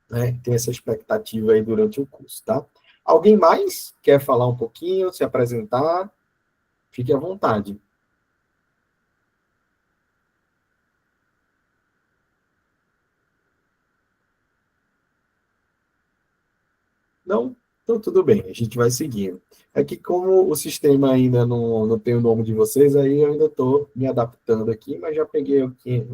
né, tem essa expectativa aí durante o curso, tá? Alguém mais quer falar um pouquinho, se apresentar? Fique à vontade. Não? Então, tudo bem, a gente vai seguindo. É que como o sistema ainda não tem o nome de vocês, aí eu ainda estou me adaptando aqui, mas já peguei aqui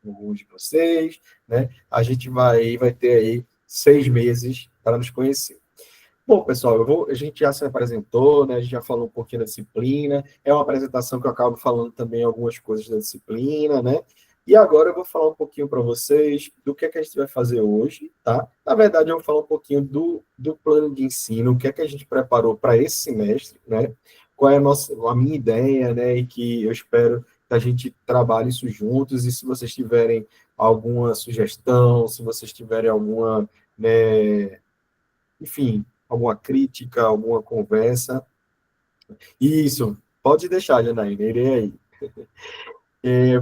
alguns de vocês, né? A gente vai ter aí 6 meses para nos conhecer. Bom, pessoal, a gente já se apresentou, né? A gente já falou um pouquinho da disciplina. É uma apresentação que eu acabo falando também algumas coisas da disciplina, né? E agora eu vou falar um pouquinho para vocês do que é que a gente vai fazer hoje, tá? Na verdade, eu vou falar um pouquinho do plano de ensino, o que é que a gente preparou para esse semestre, né? Qual é a minha ideia, né? E que eu espero que a gente trabalhe isso juntos. E se vocês tiverem alguma sugestão, se vocês tiverem alguma, né, enfim, alguma crítica, alguma conversa. Isso, pode deixar, Janaína, irei aí.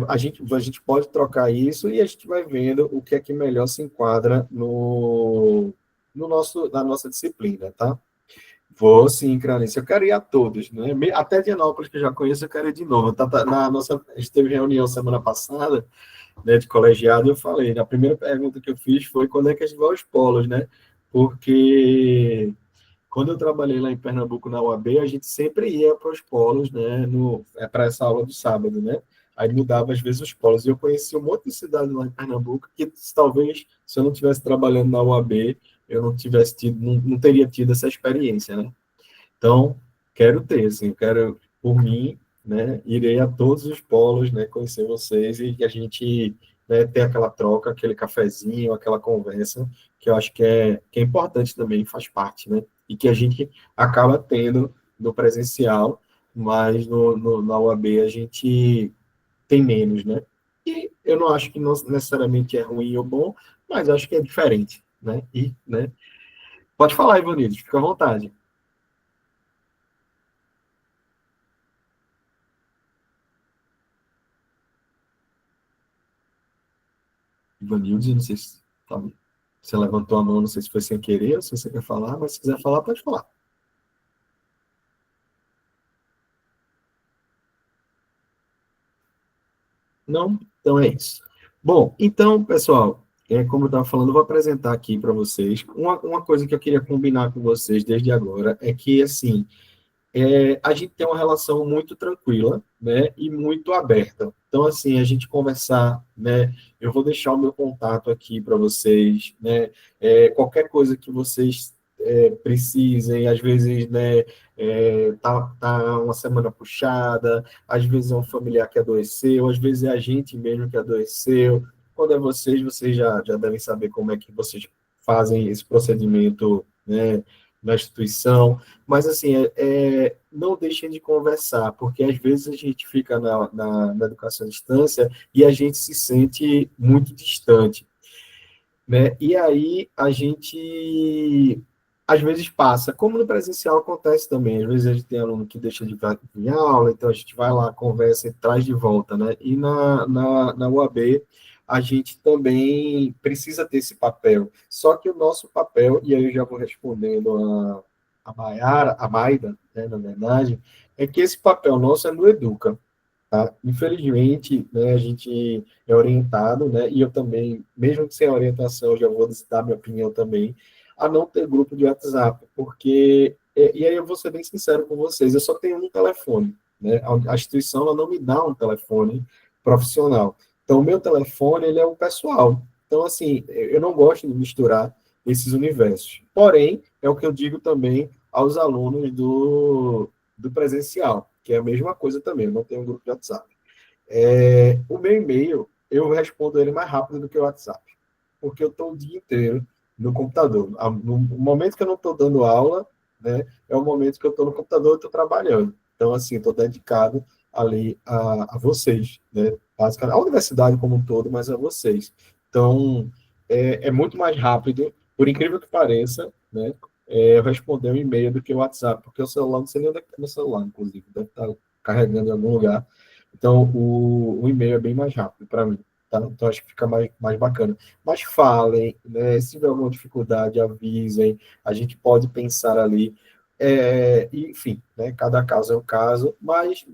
A gente pode trocar isso e a gente vai vendo o que é que melhor se enquadra na nossa disciplina, tá? Vou sim, Clarice. Eu quero ir a todos, né? Até Dianópolis, que eu já conheço, eu quero ir de novo. A gente teve reunião semana passada, né, de colegiado, e eu falei, a primeira pergunta que eu fiz foi quando é que a gente vai aos polos, né? Porque quando eu trabalhei lá em Pernambuco, na UAB, a gente sempre ia para os polos, né, para essa aula do sábado, né? Aí mudava, às vezes, os polos. E eu conheci um monte de cidade lá em Pernambuco que, talvez, se eu não estivesse trabalhando na UAB, eu não teria tido essa experiência, né? Então, quero ter, assim, quero, por mim, né, irei a todos os polos, né, conhecer vocês e que a gente, né, ter aquela troca, aquele cafezinho, aquela conversa, que eu acho que é importante também, faz parte, né, e que a gente acaba tendo no presencial, mas na UAB a gente tem menos, né? E eu não acho que não necessariamente é ruim ou bom, mas acho que é diferente, né? Né? Pode falar, Ivanildo, fica à vontade. Ivanildo, não sei se você levantou a mão, não sei se foi sem querer ou se você quer falar, mas se quiser falar, pode falar. Não? Então é isso. Bom, então, pessoal, como eu estava falando, eu vou apresentar aqui para vocês. Uma coisa que eu queria combinar com vocês desde agora é que, assim, a gente tem uma relação muito tranquila, né, e muito aberta. Então, assim, a gente conversar, né, eu vou deixar o meu contato aqui para vocês, né, qualquer coisa que vocês precisem, às vezes, né, tá uma semana puxada, às vezes é um familiar que adoeceu, às vezes é a gente mesmo que adoeceu. Quando é vocês já devem saber como é que vocês fazem esse procedimento, né, na instituição, mas assim, não deixem de conversar, porque às vezes a gente fica na educação à distância e a gente se sente muito distante, né? E aí a gente às vezes passa, como no presencial acontece também, às vezes a gente tem aluno que deixa de vir em aula, então a gente vai lá, conversa e traz de volta, né? E na UAB a gente também precisa ter esse papel. Só que o nosso papel, e aí eu já vou respondendo a Maida, né, na verdade, é que esse papel nosso é no Educa. Tá? Infelizmente, né, a gente é orientado, né, e eu também, mesmo que sem orientação, eu já vou dar minha opinião também, a não ter grupo de WhatsApp, porque, e aí eu vou ser bem sincero com vocês, eu só tenho um telefone, né, a instituição ela não me dá um telefone profissional, então o meu telefone ele é o pessoal, Então, assim, eu não gosto de misturar esses universos. Porém, é o que eu digo também aos alunos do presencial, que é a mesma coisa também, eu não tenho um grupo de WhatsApp. O meu e-mail, eu respondo ele mais rápido do que o WhatsApp, porque eu estou o dia inteiro no computador. No momento que eu não estou dando aula, né, é o momento que eu estou no computador e estou trabalhando. Então, assim, estou dedicado ali a vocês, né, basicamente, a universidade como um todo, mas a vocês. Então, é muito mais rápido, por incrível que pareça, né, eu responder um e-mail do que o WhatsApp, porque o celular, não sei nem onde é que está meu celular, inclusive, deve estar carregando em algum lugar. Então, o e-mail é bem mais rápido para mim, tá? Então, acho que fica mais bacana. Mas falem, né? Se tiver alguma dificuldade, avisem. A gente pode pensar ali. Enfim, né? Cada caso é um caso, mas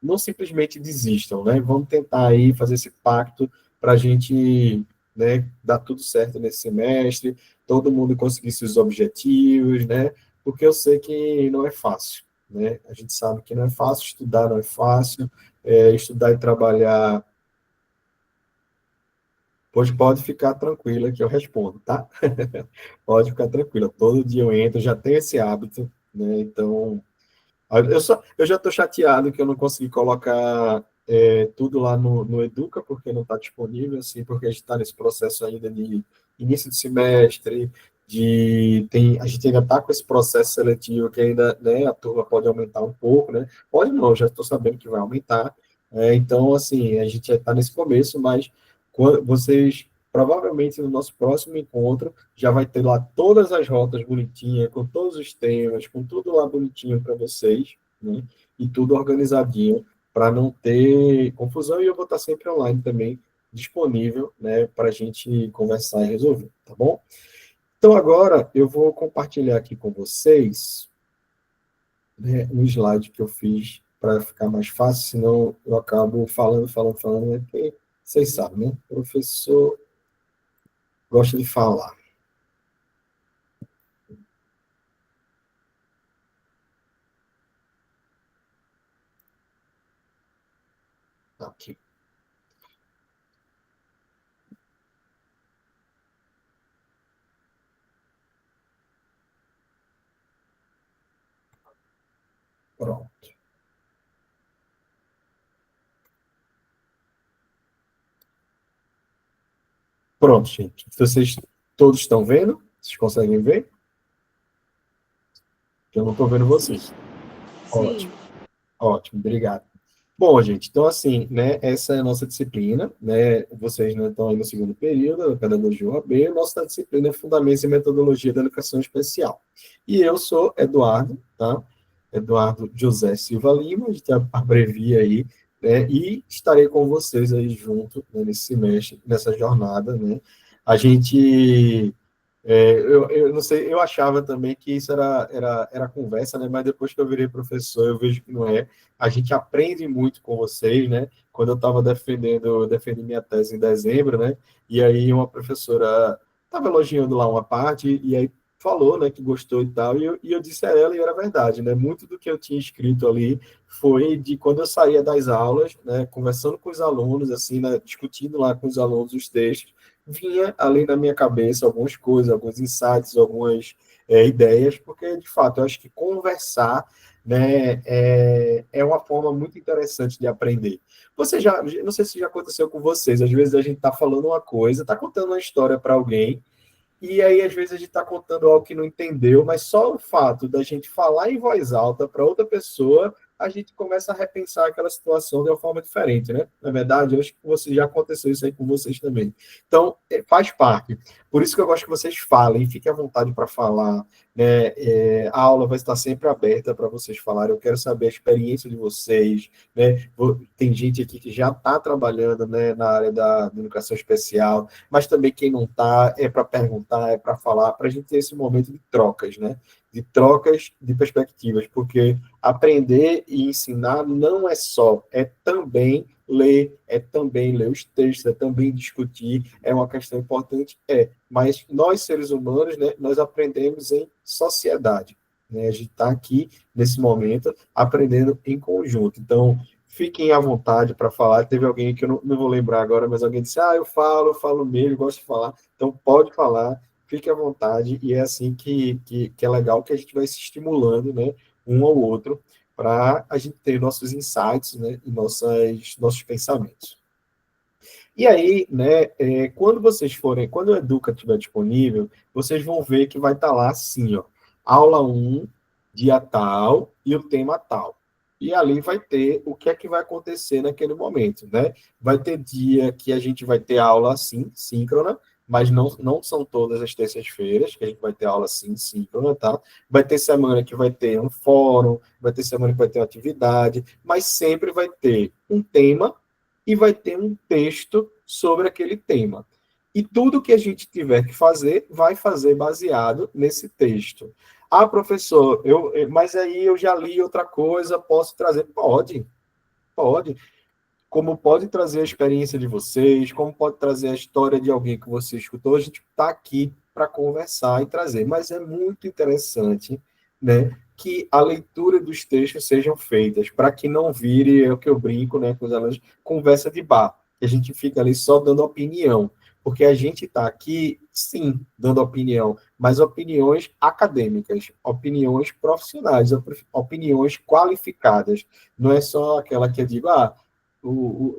não simplesmente desistam, né? Vamos tentar aí fazer esse pacto para a gente, né, dar tudo certo nesse semestre, todo mundo conseguir seus objetivos, né? Porque eu sei que não é fácil, né? A gente sabe que não é fácil, estudar não é fácil, estudar e trabalhar, pois pode ficar tranquila que eu respondo, tá? Pode ficar tranquila, todo dia eu entro, já tenho esse hábito, né? Então, eu já estou chateado que eu não consegui colocar tudo lá no Educa, porque não está disponível, assim, porque a gente está nesse processo ainda de início de semestre, a gente ainda está com esse processo seletivo que ainda, né, a turma pode aumentar um pouco, né? Pode não, já estou sabendo que vai aumentar. Então, assim, a gente já está nesse começo, mas vocês provavelmente no nosso próximo encontro já vai ter lá todas as rotas bonitinhas, com todos os temas, com tudo lá bonitinho para vocês, né? E tudo organizadinho para não ter confusão, e eu vou estar sempre online também, disponível, né, para a gente conversar e resolver, tá bom? Então, agora eu vou compartilhar aqui com vocês, né, um slide que eu fiz para ficar mais fácil, senão eu acabo falando, né, porque vocês sabem, né? O professor gosta de falar. Aqui. Pronto. Pronto, gente. Vocês todos estão vendo? Vocês conseguem ver? Eu não estou vendo vocês. Sim. Ótimo. Ótimo, obrigado. Bom, gente, então assim, né, essa é a nossa disciplina, né, vocês, né, estão aí no segundo período, da Pedagogia UAB, a nossa disciplina é Fundamentos e Metodologia da Educação Especial. E eu sou Eduardo, tá? Eduardo José Silva Lima, a gente abrevia aí, né, e estarei com vocês aí junto, né, nesse semestre, nessa jornada, né. A gente eu não sei, eu achava também que isso era conversa, né? Mas depois que eu virei professor, eu vejo que não é. A gente aprende muito com vocês, né? Quando eu estava defendi minha tese em dezembro, né? E aí uma professora estava elogiando lá uma parte, e aí falou, né, que gostou e tal, e eu disse a ela, e era verdade, né? Muito do que eu tinha escrito ali foi de quando eu saía das aulas, né? Conversando com os alunos, assim, né, discutindo lá com os alunos os textos, vinha ali na minha cabeça algumas coisas, alguns insights, algumas ideias, porque, de fato, eu acho que conversar, né, é uma forma muito interessante de aprender. Não sei se já aconteceu com vocês, às vezes a gente está falando uma coisa, está contando uma história para alguém, e aí, às vezes, a gente está contando algo que não entendeu, mas só o fato da gente falar em voz alta para outra pessoa, a gente começa a repensar aquela situação de uma forma diferente, né? Na verdade, eu acho que já aconteceu isso aí com vocês também. Então, faz parte. Por isso que eu gosto que vocês falem, fiquem à vontade para falar, né? A aula vai estar sempre aberta para vocês falarem. Eu quero saber a experiência de vocês, né? Tem gente aqui que já está trabalhando, né, na área da educação especial, mas também quem não está, é para perguntar, é para falar, para a gente ter esse momento de trocas, né? De trocas de perspectivas, porque aprender e ensinar não é só, é também ler os textos, é também discutir, é uma questão importante, mas nós, seres humanos, né, nós aprendemos em sociedade, né? A gente está aqui, nesse momento, aprendendo em conjunto. Então, fiquem à vontade para falar. Teve alguém que eu não vou lembrar agora, mas alguém disse, eu falo mesmo, gosto de falar. Então, pode falar, fique à vontade, e é assim que é legal, que a gente vai se estimulando, né, um ao outro, para a gente ter nossos insights, né, e nossos pensamentos. E aí, né, quando o Educa estiver disponível, vocês vão ver que vai estar lá assim, ó, aula 1, dia tal, e o tema tal. E ali vai ter o que é que vai acontecer naquele momento, né? Vai ter dia que a gente vai ter aula assim, síncrona, mas não são todas as terças-feiras que a gente vai ter aula assim, síncrona, tá? Vai ter semana que vai ter um fórum, vai ter semana que vai ter uma atividade, mas sempre vai ter um tema e vai ter um texto sobre aquele tema. E tudo que a gente tiver que fazer, vai fazer baseado nesse texto. Professor, mas aí eu já li outra coisa, posso trazer? Pode. Como pode trazer a experiência de vocês, como pode trazer a história de alguém que você escutou, a gente está aqui para conversar e trazer. Mas é muito interessante, né, que a leitura dos textos sejam feitas, para que não vire, é o que eu brinco, né, com os alunos, conversa de bar, que a gente fica ali só dando opinião, porque a gente está aqui, sim, dando opinião, mas opiniões acadêmicas, opiniões profissionais, opiniões qualificadas, não é só aquela que eu digo,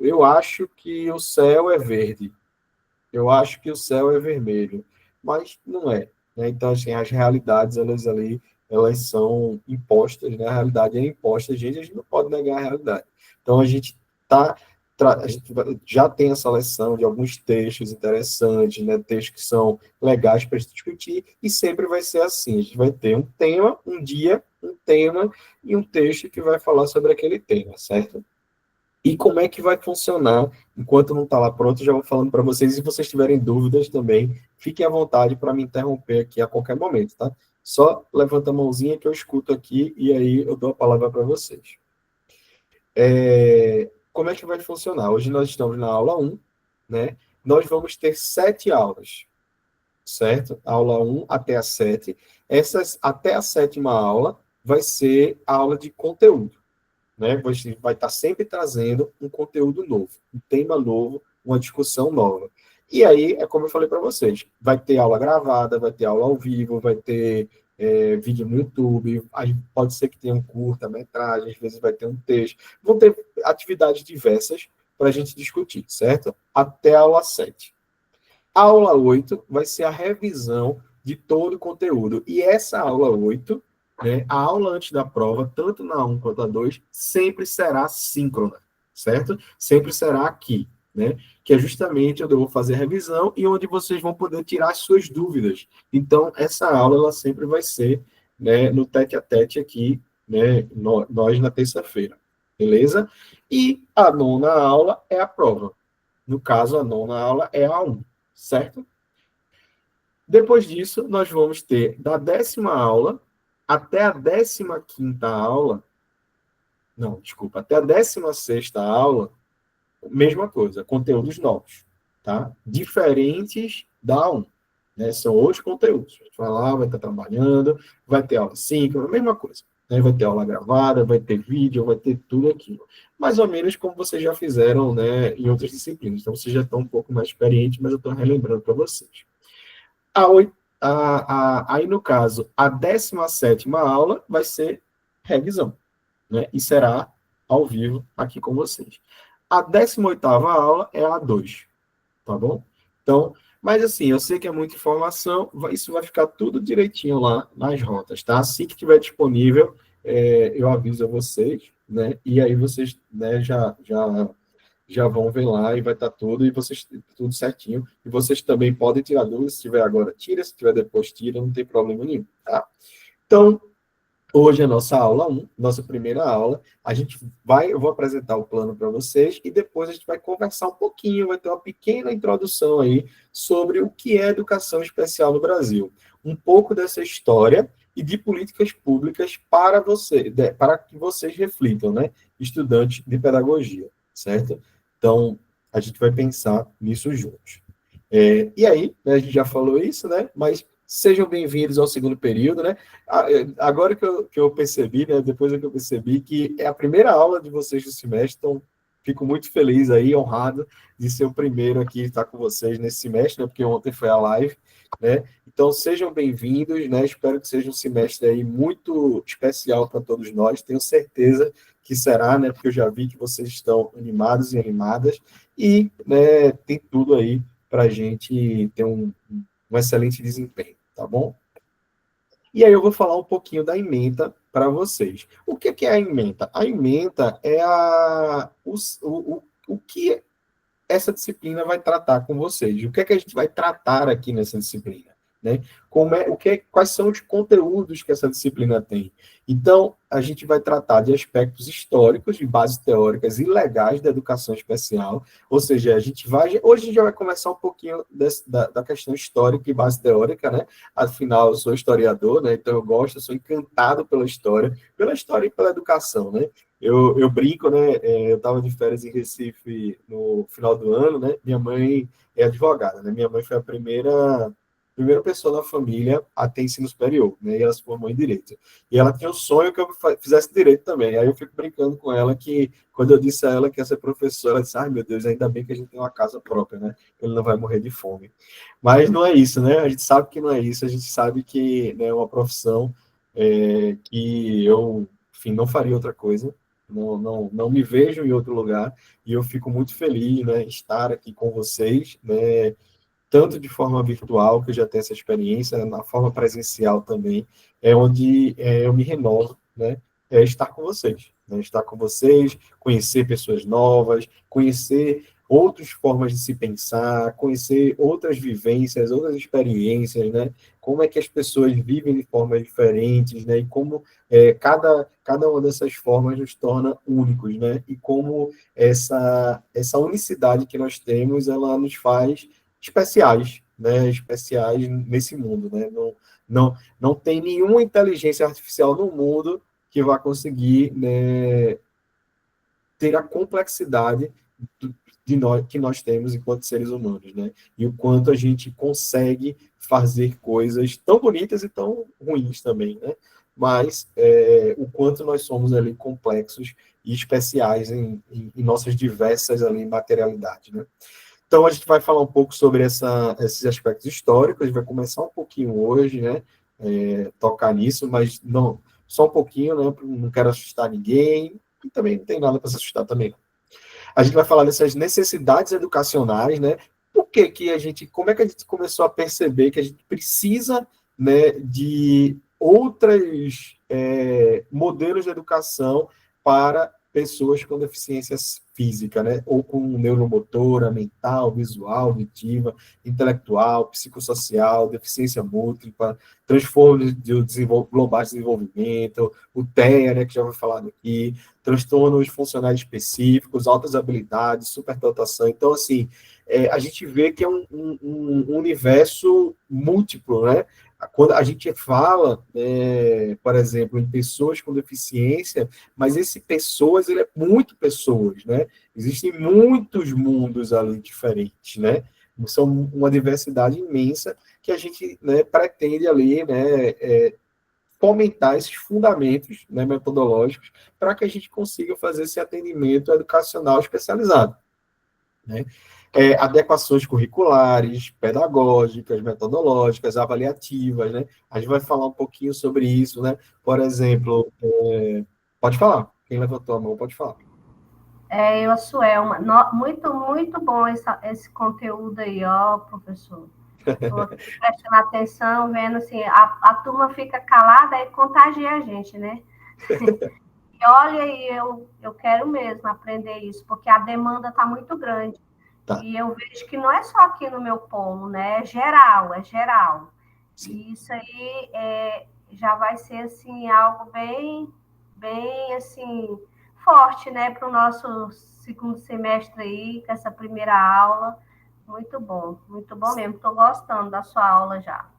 eu acho que o céu é verde, eu acho que o céu é vermelho, mas não é, né? Então, assim, as realidades, elas são impostas, né? A realidade é imposta, a gente não pode negar a realidade. Então, a gente já tem a seleção de alguns textos interessantes, né? Textos que são legais para a gente discutir, e sempre vai ser assim, a gente vai ter um tema, um dia, um tema, e um texto que vai falar sobre aquele tema, certo? E como é que vai funcionar, enquanto não está lá pronto, eu já vou falando para vocês, e se vocês tiverem dúvidas também, fiquem à vontade para me interromper aqui a qualquer momento, tá? Só levanta a mãozinha que eu escuto aqui, e aí eu dou a palavra para vocês. Como é que vai funcionar? Hoje nós estamos na aula 1, né? Nós vamos ter 7 aulas, certo? Aula 1 até a 7. Até a 7ª aula vai ser a aula de conteúdo, né? Você vai estar sempre trazendo um conteúdo novo, um tema novo, uma discussão nova. E aí, é como eu falei para vocês, vai ter aula gravada, vai ter aula ao vivo, vai ter vídeo no YouTube, aí pode ser que tenha um curta-metragem, às vezes vai ter um texto, vão ter atividades diversas para a gente discutir, certo? Até a aula 7. A aula 8 vai ser a revisão de todo o conteúdo. E essa aula 8, né, a aula antes da prova, tanto na 1 quanto na 2, sempre será síncrona, certo? Sempre será aqui, né? Que é justamente onde eu vou fazer a revisão e onde vocês vão poder tirar as suas dúvidas. Então, essa aula, ela sempre vai ser, né, no tete-a-tete aqui, né, nós na terça-feira, beleza? E a 9ª aula é a prova. No caso, a 9ª aula é a 1, certo? Depois disso, nós vamos ter da 10ª aula até a 15ª aula, até a 16ª aula, mesma coisa, conteúdos novos, tá? Diferentes da 1, né? São outros conteúdos. A gente vai lá, vai estar trabalhando, vai ter aula síncrona, mesma coisa, né? Vai ter aula gravada, vai ter vídeo, vai ter tudo aquilo. Mais ou menos como vocês já fizeram, né, em outras disciplinas. Então, vocês já estão um pouco mais experientes, mas eu estou relembrando para vocês. Aí, no caso, a 17ª aula vai ser revisão, né? E será ao vivo aqui com vocês. A 18ª aula é a 2, tá bom? Então, mas assim, eu sei que é muita informação, isso vai ficar tudo direitinho lá nas rotas, tá? Assim que estiver disponível, eu aviso a vocês, né? E aí vocês, né, já vão ver lá e vai estar tudo, e vocês tudo certinho. E vocês também podem tirar dúvidas, se tiver agora, tira, se tiver depois, tira, não tem problema nenhum, tá? Então, hoje é a nossa aula 1, nossa primeira aula. Eu vou apresentar o plano para vocês e depois a gente vai conversar um pouquinho, vai ter uma pequena introdução aí sobre o que é educação especial no Brasil. Um pouco dessa história e de políticas públicas para que vocês reflitam, né? Estudantes de pedagogia, certo? Então, a gente vai pensar nisso juntos. E aí, né, a gente já falou isso, né? Mas sejam bem-vindos ao segundo período, né? Agora que eu percebi, né? Depois que eu percebi que é a primeira aula de vocês do semestre, então fico muito feliz aí, honrado de ser o primeiro aqui estar com vocês nesse semestre, né? Porque ontem foi a live, né? Então sejam bem-vindos, né? Espero que seja um semestre aí muito especial para todos nós. Tenho certeza que será, né? Porque eu já vi que vocês estão animados e animadas e, né, tem tudo aí para a gente ter um excelente desempenho, tá bom? E aí eu vou falar um pouquinho da ementa para vocês. O que é a ementa? A ementa é o que essa disciplina vai tratar com vocês. O que é que a gente vai tratar aqui nessa disciplina? Né? Quais são os conteúdos que essa disciplina tem? Então, a gente vai tratar de aspectos históricos, de bases teóricas e legais da educação especial, ou seja, hoje a gente já vai começar um pouquinho da questão histórica e base teórica, né? Afinal, eu sou historiador, né? Então eu sou encantado pela história e pela educação, né? Eu brinco, né? Eu estava de férias em Recife no final do ano, né? Minha mãe é advogada, né? Minha mãe foi a primeira pessoa da família a ter ensino superior, né? E ela se formou em Direito. E ela tinha o sonho que eu fizesse Direito também. Aí eu fico brincando com ela que, quando eu disse a ela que ia ser professora, ela disse, ai, meu Deus, ainda bem que a gente tem uma casa própria, né? Ele não vai morrer de fome. Mas não é isso, né? A gente sabe que não é isso. A gente sabe que, né, é uma profissão que eu, enfim, não faria outra coisa. Não me vejo em outro lugar. E eu fico muito feliz, né, estar aqui com vocês, né? Tanto de forma virtual, que eu já tenho essa experiência, na forma presencial também, é onde eu me renovo, né? É estar com vocês, né? Estar com vocês, conhecer pessoas novas, conhecer outras formas de se pensar, conhecer outras vivências, outras experiências, né? Como é que as pessoas vivem de formas diferentes, né? E como cada uma dessas formas nos torna únicos, né? E como essa unicidade que nós temos, ela nos faz especiais, né? Especiais nesse mundo, né? Não tem nenhuma inteligência artificial no mundo que vá conseguir, né, ter a complexidade que nós temos enquanto seres humanos, né? E o quanto a gente consegue fazer coisas tão bonitas e tão ruins também, né? Mas o quanto nós somos ali complexos e especiais em nossas diversas ali materialidades, né? Então, a gente vai falar um pouco sobre esses aspectos históricos, a gente vai começar um pouquinho hoje, né, tocar nisso, mas não, só um pouquinho, né, não quero assustar ninguém, e também não tem nada para se assustar também. A gente vai falar dessas necessidades educacionais, né, como é que a gente começou a perceber que a gente precisa, né, de outros modelos de educação para pessoas com deficiência física, né? Ou com neuromotora, mental, visual, auditiva, intelectual, psicossocial, deficiência múltipla, transtornos globais de desenvolvimento, o TEA, né, que já foi falado aqui, transtornos funcionais específicos, altas habilidades, superdotação. Então, assim, a gente vê que é um universo múltiplo, né? Quando a gente fala, por exemplo, em pessoas com deficiência, mas esse pessoas, ele é muito pessoas, né? Existem muitos mundos ali diferentes, né? São uma diversidade imensa que a gente, né, pretende ali, né, fomentar esses fundamentos, né, metodológicos para que a gente consiga fazer esse atendimento educacional especializado, né? Adequações curriculares, pedagógicas, metodológicas, avaliativas, né? A gente vai falar um pouquinho sobre isso, né? Por exemplo, pode falar. Quem levantou a mão, pode falar. Eu sou Elma. Muito, muito bom esse conteúdo aí, ó, professor. Estou aqui prestando atenção, vendo assim, a turma fica calada e contagia a gente, né? E olha aí, eu quero mesmo aprender isso, porque a demanda está muito grande. Tá. E eu vejo que não é só aqui no meu polo, né? É geral, é geral. Sim. E isso aí já vai ser, assim, algo bem, bem, assim, forte, né? Para o nosso segundo semestre aí, com essa primeira aula. Muito bom mesmo. Estou gostando da sua aula já.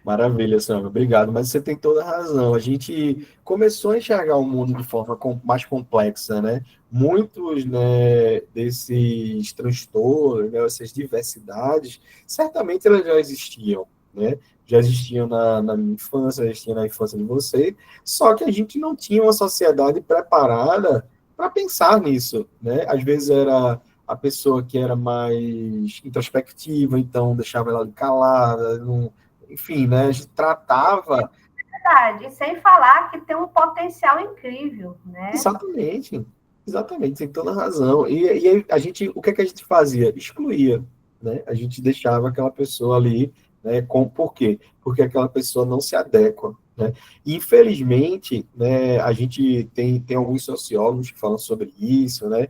Maravilha, Sandra, obrigado. Mas você tem toda a razão. A gente começou a enxergar o mundo de forma mais complexa, né? Muitos, né, desses transtornos, né, essas diversidades, certamente elas já existiam, né? Já existiam na minha infância, já existiam na infância de vocês, só que a gente não tinha uma sociedade preparada para pensar nisso, né? Às vezes era a pessoa que era mais introspectiva, então deixava ela ali calada, não, enfim, né? A gente tratava. Verdade, e sem falar que tem um potencial incrível, né? Exatamente, exatamente, tem toda a razão. E aí a gente, o que é que a gente fazia? Excluía, né? A gente deixava aquela pessoa ali, né? Por quê? Porque aquela pessoa não se adequa, né? E, infelizmente, né, a gente tem alguns sociólogos que falam sobre isso, né?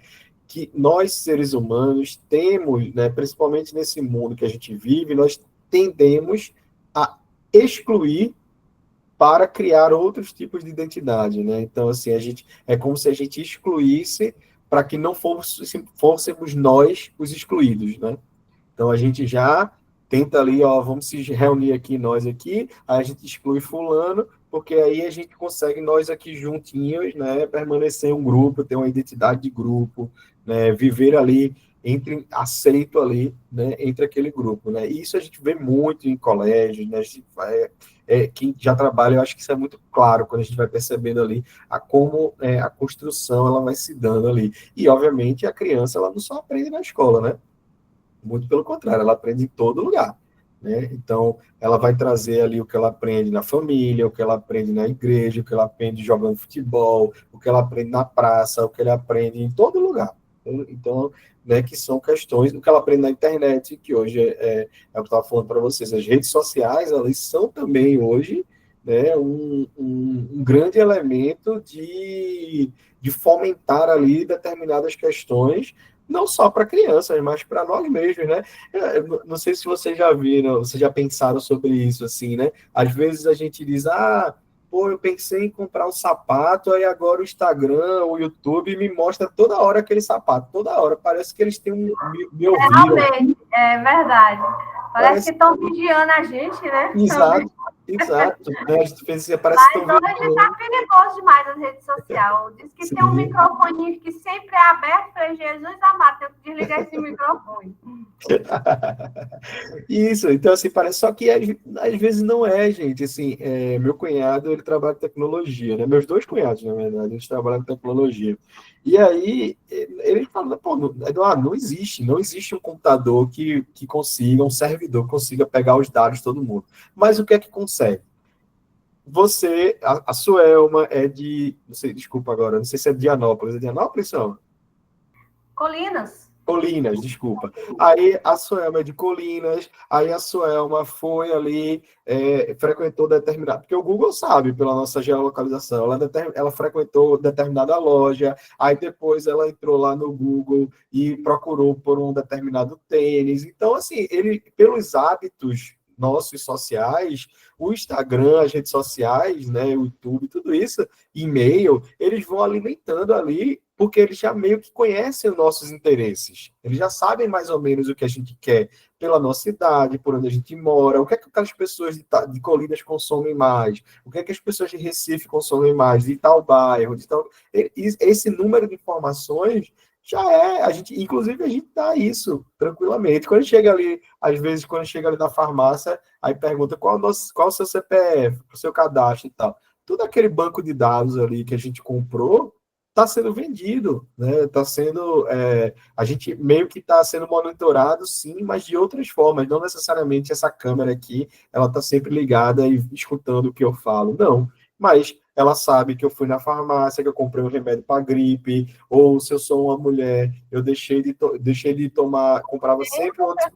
Que nós, seres humanos, temos, né, principalmente nesse mundo que a gente vive, nós tendemos a excluir para criar outros tipos de identidade, né? Então, assim, a gente é como se a gente excluísse para que não fôssemos nós os excluídos, né? Então a gente já tenta ali, ó, vamos se reunir aqui, nós aqui, aí a gente exclui fulano, porque aí a gente consegue nós aqui juntinhos, né, permanecer em um grupo, ter uma identidade de grupo, né, viver ali aceito ali, né, entre aquele grupo, né? E isso a gente vê muito em colégios, né? A gente quem já trabalha, eu acho que isso é muito claro quando a gente vai percebendo ali como a construção ela vai se dando ali. E obviamente a criança ela não só aprende na escola, né? Muito pelo contrário, ela aprende em todo lugar, né? Então, ela vai trazer ali o que ela aprende na família, o que ela aprende na igreja, o que ela aprende jogando futebol, o que ela aprende na praça, o que ela aprende em todo lugar. Então, né, que são questões, o que ela aprende na internet, que hoje é o que eu estava falando para vocês, as redes sociais, elas são também hoje, né, um grande elemento de fomentar ali determinadas questões, não só para crianças, mas para nós mesmos, né? Eu não sei se vocês já viram, vocês já pensaram sobre isso, assim, né? Às vezes a gente diz, pô, eu pensei em comprar um sapato, aí agora o Instagram, o YouTube me mostra toda hora aquele sapato, toda hora, parece que eles têm me ouviram. Realmente, é verdade. Parece que estão vigiando a gente, né? Exato, exato. Né? A gente pensa, parece que estão Mas hoje está perigoso demais as redes sociais. Diz que tem um microfone que sempre é aberto. Falei, Jesus amado, tenho que desligar esse microfone. Isso, então assim, parece só que às vezes não é, gente, assim, meu cunhado, ele trabalha em tecnologia, né, meus dois cunhados, na verdade, eles trabalham em tecnologia, e aí, ele fala, pô, Eduardo, não existe um computador que consiga, um servidor que consiga pegar os dados de todo mundo, mas o que é que consegue? A Suelma é não sei, desculpa agora, não sei se é de Anápolis, são? Colinas, desculpa. Aí a Suelma é de Colinas, aí a Suelma foi ali, frequentou determinado, porque o Google sabe pela nossa geolocalização, ela frequentou determinada loja, aí depois ela entrou lá no Google e procurou por um determinado tênis. Então, assim, ele, pelos hábitos nossos sociais, o Instagram, as redes sociais, né, o YouTube, tudo isso, e-mail, eles vão alimentando ali, porque eles já meio que conhecem os nossos interesses. Eles já sabem mais ou menos o que a gente quer pela nossa idade, por onde a gente mora, o que é que aquelas pessoas de Colinas consomem mais, o que é que as pessoas de Recife consomem mais, de tal bairro, de tal... Esse número de informações inclusive a gente dá isso tranquilamente. Quando chega ali, às vezes, quando chega ali na farmácia, aí pergunta qual o seu CPF, o seu cadastro e tal. Todo aquele banco de dados ali que a gente comprou está sendo vendido, né? Está sendo, a gente meio que está sendo monitorado, sim, mas de outras formas. Não necessariamente essa câmera aqui, ela está sempre ligada e escutando o que eu falo. Não, mas ela sabe que eu fui na farmácia, que eu comprei um remédio para gripe, ou se eu sou uma mulher, eu deixei de tomar, comprava sempre outro.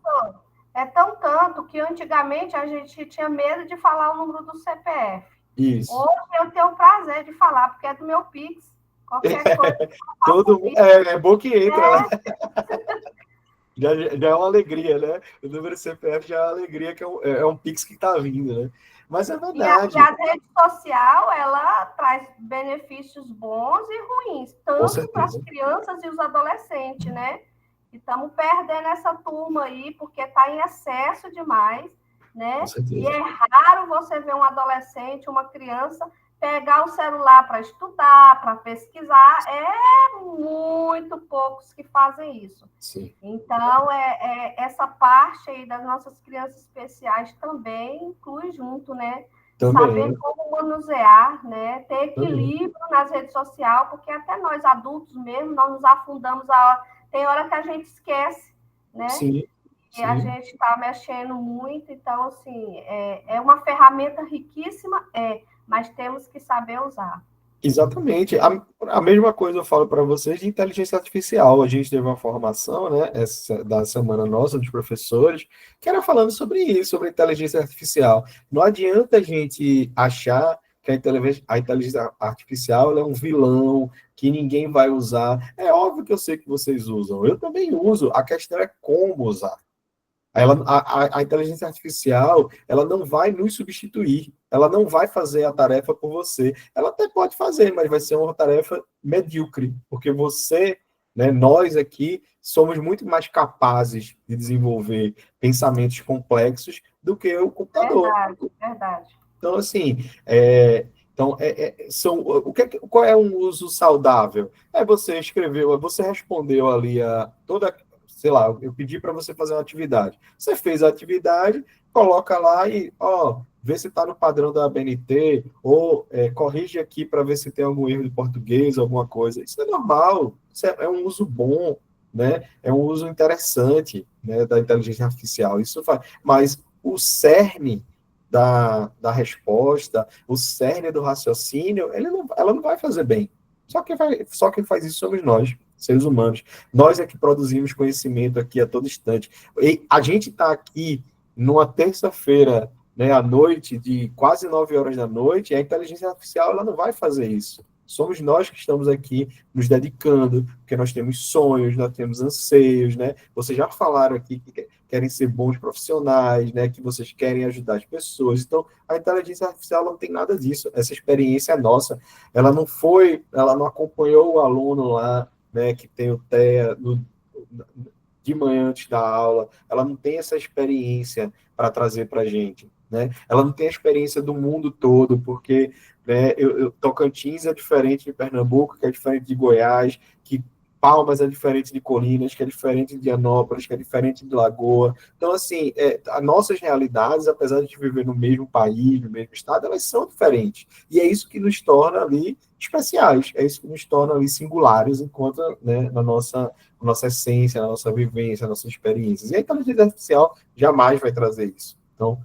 É tão tanto que antigamente a gente tinha medo de falar o número do CPF. Isso. Hoje eu tenho o prazer de falar, porque é do meu Pix. Qualquer coisa. É bom que entra, né? Já é uma alegria, né? O número do CPF já é uma alegria, que é um Pix que está vindo, né? Mas é verdade. E a rede social, ela traz benefícios bons e ruins, tanto para as crianças e os adolescentes, né? E estamos perdendo essa turma aí, porque está em excesso demais, né? E é raro você ver um adolescente, uma criança, pegar o celular para estudar, para pesquisar, é muito poucos que fazem isso. Sim. Então, essa parte aí das nossas crianças especiais também inclui junto, né? Saber como manusear, né? Ter equilíbrio nas redes sociais, porque até nós adultos mesmo, nós nos afundamos, tem hora que a gente esquece, né? Sim. E a gente está mexendo muito, então, assim, é uma ferramenta riquíssima, mas temos que saber usar. Exatamente. A mesma coisa eu falo para vocês de inteligência artificial. A gente teve uma formação, né, da semana nossa, dos professores, que era falando sobre isso, sobre inteligência artificial. Não adianta a gente achar que a inteligência artificial é um vilão, que ninguém vai usar. É óbvio que eu sei que vocês usam. Eu também uso. A questão é como usar. A inteligência artificial, ela não vai nos substituir, ela não vai fazer a tarefa por você. Ela até pode fazer, mas vai ser uma tarefa medíocre, porque você, né, nós aqui, somos muito mais capazes de desenvolver pensamentos complexos do que o computador. Verdade. Então, assim, qual é um uso saudável? Você escreveu, você respondeu ali sei lá, eu pedi para você fazer uma atividade. Você fez a atividade, coloca lá e, vê se está no padrão da ABNT, ou corrige aqui para ver se tem algum erro de português, alguma coisa. Isso é normal, isso é um uso bom, né? É um uso interessante, né, da inteligência artificial. Isso faz. Mas o cerne da resposta, o cerne do raciocínio, ela não vai fazer bem. Só quem faz isso somos nós, seres humanos. Nós é que produzimos conhecimento aqui a todo instante. E a gente está aqui numa terça-feira, né, à noite, de quase 9 horas da noite, e a inteligência artificial ela não vai fazer isso. Somos nós que estamos aqui nos dedicando, porque nós temos sonhos, nós temos anseios, né? Vocês já falaram aqui que querem ser bons profissionais, né? Que vocês querem ajudar as pessoas. Então, a inteligência artificial não tem nada disso. Essa experiência é nossa. Ela não acompanhou o aluno lá, né? Que tem o TEA de manhã antes da aula. Ela não tem essa experiência para trazer para a gente, né? Ela não tem a experiência do mundo todo, porque Tocantins é diferente de Pernambuco, que é diferente de Goiás, que Palmas é diferente de Colinas, que é diferente de Dianópolis, que é diferente de Lagoa. Então, assim, as nossas realidades, apesar de a gente viver no mesmo país, no mesmo estado, elas são diferentes. E é isso que nos torna ali especiais, é isso que nos torna ali singulares, enquanto, né, na nossa essência, na nossa vivência, nas nossas experiências. E a inteligência artificial jamais vai trazer isso. Então,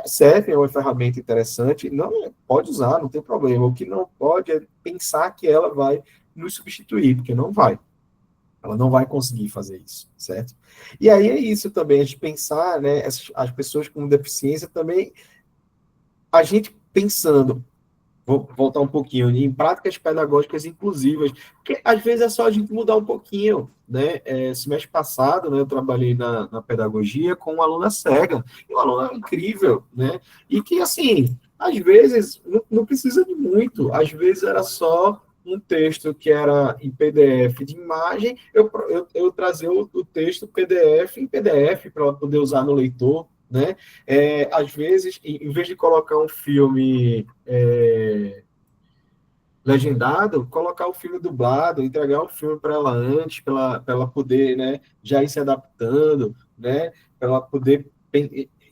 serve, é uma ferramenta interessante, não pode usar, não tem problema. O que não pode é pensar que ela vai nos substituir, porque não vai. Ela não vai conseguir fazer isso, certo? E aí é isso também, a gente pensar, né, as pessoas com deficiência também, a gente pensando, vou voltar um pouquinho, em práticas pedagógicas inclusivas, porque às vezes é só a gente mudar um pouquinho, né? Semestre passado, né, eu trabalhei na pedagogia com uma aluna cega, e uma aluna incrível, né? E que, assim, às vezes, não precisa de muito, às vezes era só um texto que era em PDF de imagem, eu trazer o texto PDF em PDF para ela poder usar no leitor, né? Às vezes, em vez de colocar um filme legendado, colocar o filme dublado, entregar o filme para ela antes, para ela poder, né, já ir se adaptando, né? Para ela poder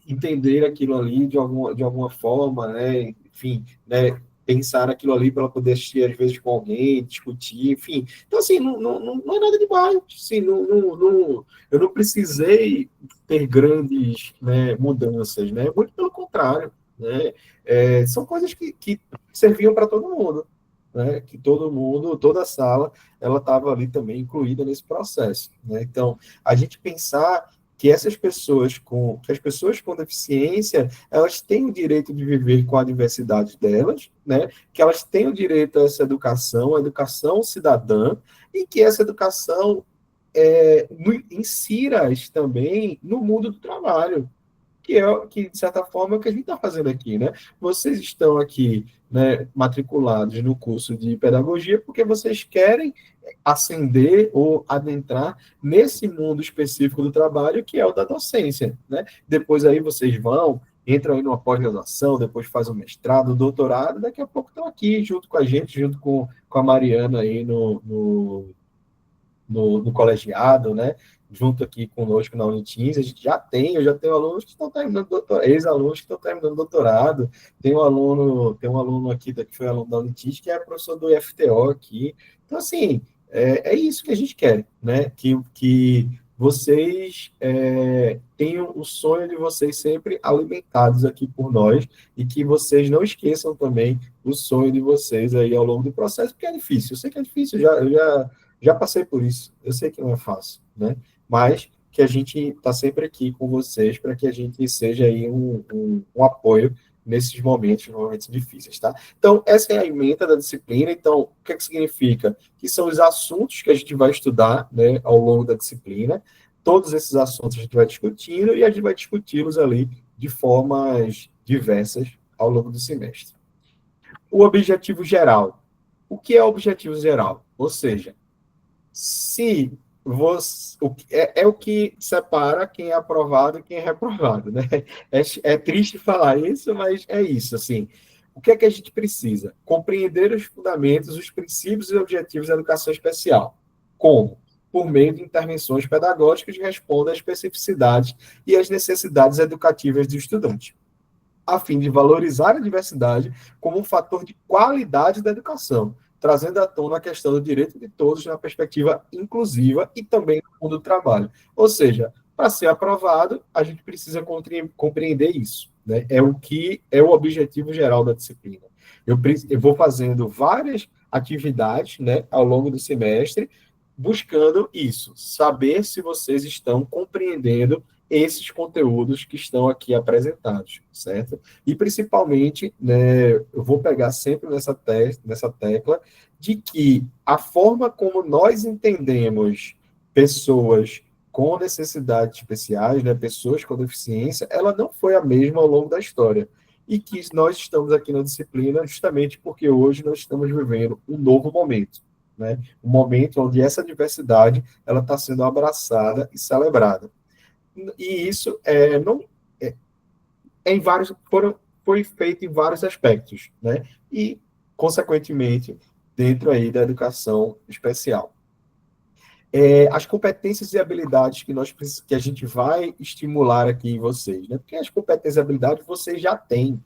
entender aquilo ali de alguma forma, né? Enfim, né? Pensar aquilo ali para ela poder assistir, às vezes, com alguém, discutir, enfim. Então, assim, não é nada demais. Assim, eu não precisei ter grandes, né, mudanças, né? Muito pelo contrário, né? São coisas que serviam para todo mundo, né? Que todo mundo, toda a sala, ela estava ali também incluída nesse processo, né? Então, a gente pensar que as pessoas com deficiência, elas têm o direito de viver com a diversidade delas, né? Que elas têm o direito a essa educação, a educação cidadã, e que essa educação insira-as também no mundo do trabalho, que de certa forma, é o que a gente está fazendo aqui, né? Vocês estão aqui, né, matriculados no curso de pedagogia porque vocês querem ascender ou adentrar nesse mundo específico do trabalho, que é o da docência, né? Depois aí vocês vão entram aí numa pós-graduação, depois fazem um mestrado, doutorado, daqui a pouco estão aqui junto com a gente, junto com a Mariana aí no colegiado, né? Junto aqui conosco na Unitins, eu já tenho alunos que estão terminando doutorado, ex-alunos que estão terminando doutorado, tem um aluno aqui, que foi aluno da Unitins, que é professor do IFTO aqui. Então, assim, é isso que a gente quer, né? Que vocês tenham o sonho de vocês sempre alimentados aqui por nós e que vocês não esqueçam também o sonho de vocês aí ao longo do processo, porque é difícil, eu sei que é difícil, eu já passei por isso, eu sei que não é fácil, né? Mas que a gente está sempre aqui com vocês para que a gente seja aí um apoio nesses momentos difíceis, tá? Então, essa é a ementa da disciplina. Então, o que significa? Que são os assuntos que a gente vai estudar, né, ao longo da disciplina. Todos esses assuntos a gente vai discutindo e a gente vai discuti-los ali de formas diversas ao longo do semestre. O objetivo geral. O que é o objetivo geral? Ou seja, se você, o que separa quem é aprovado e quem é reprovado, né? É triste falar isso, mas é isso, assim. O que é que a gente precisa? Compreender os fundamentos, os princípios e objetivos da educação especial. Como? Por meio de intervenções pedagógicas que respondam às especificidades e às necessidades educativas do estudante, a fim de valorizar a diversidade como um fator de qualidade da educação, trazendo à tona a questão do direito de todos na perspectiva inclusiva e também no mundo do trabalho. Ou seja, para ser aprovado, a gente precisa compreender isso, né? É o que é o objetivo geral da disciplina. Eu vou fazendo várias atividades, né, ao longo do semestre, buscando isso, saber se vocês estão compreendendo esses conteúdos que estão aqui apresentados, certo? E, principalmente, né, eu vou pegar sempre nessa tecla de que a forma como nós entendemos pessoas com necessidades especiais, né, pessoas com deficiência, ela não foi a mesma ao longo da história. E que nós estamos aqui na disciplina justamente porque hoje nós estamos vivendo um novo momento, né? Um momento onde essa diversidade ela está sendo abraçada e celebrada. E isso foi feito em vários aspectos, né? E, consequentemente, dentro aí da educação especial. As competências e habilidades que a gente vai estimular aqui em vocês, né? Porque as competências e habilidades vocês já têm,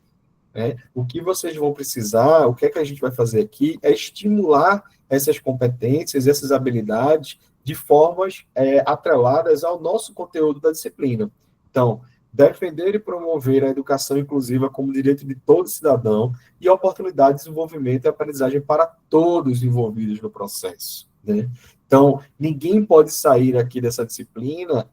né? O que vocês vão precisar, o que é que a gente vai fazer aqui, é estimular essas competências, essas habilidades, de formas atreladas ao nosso conteúdo da disciplina. Então, defender e promover a educação inclusiva como direito de todo cidadão e a oportunidade de desenvolvimento e aprendizagem para todos envolvidos no processo, né? Então, ninguém pode sair aqui dessa disciplina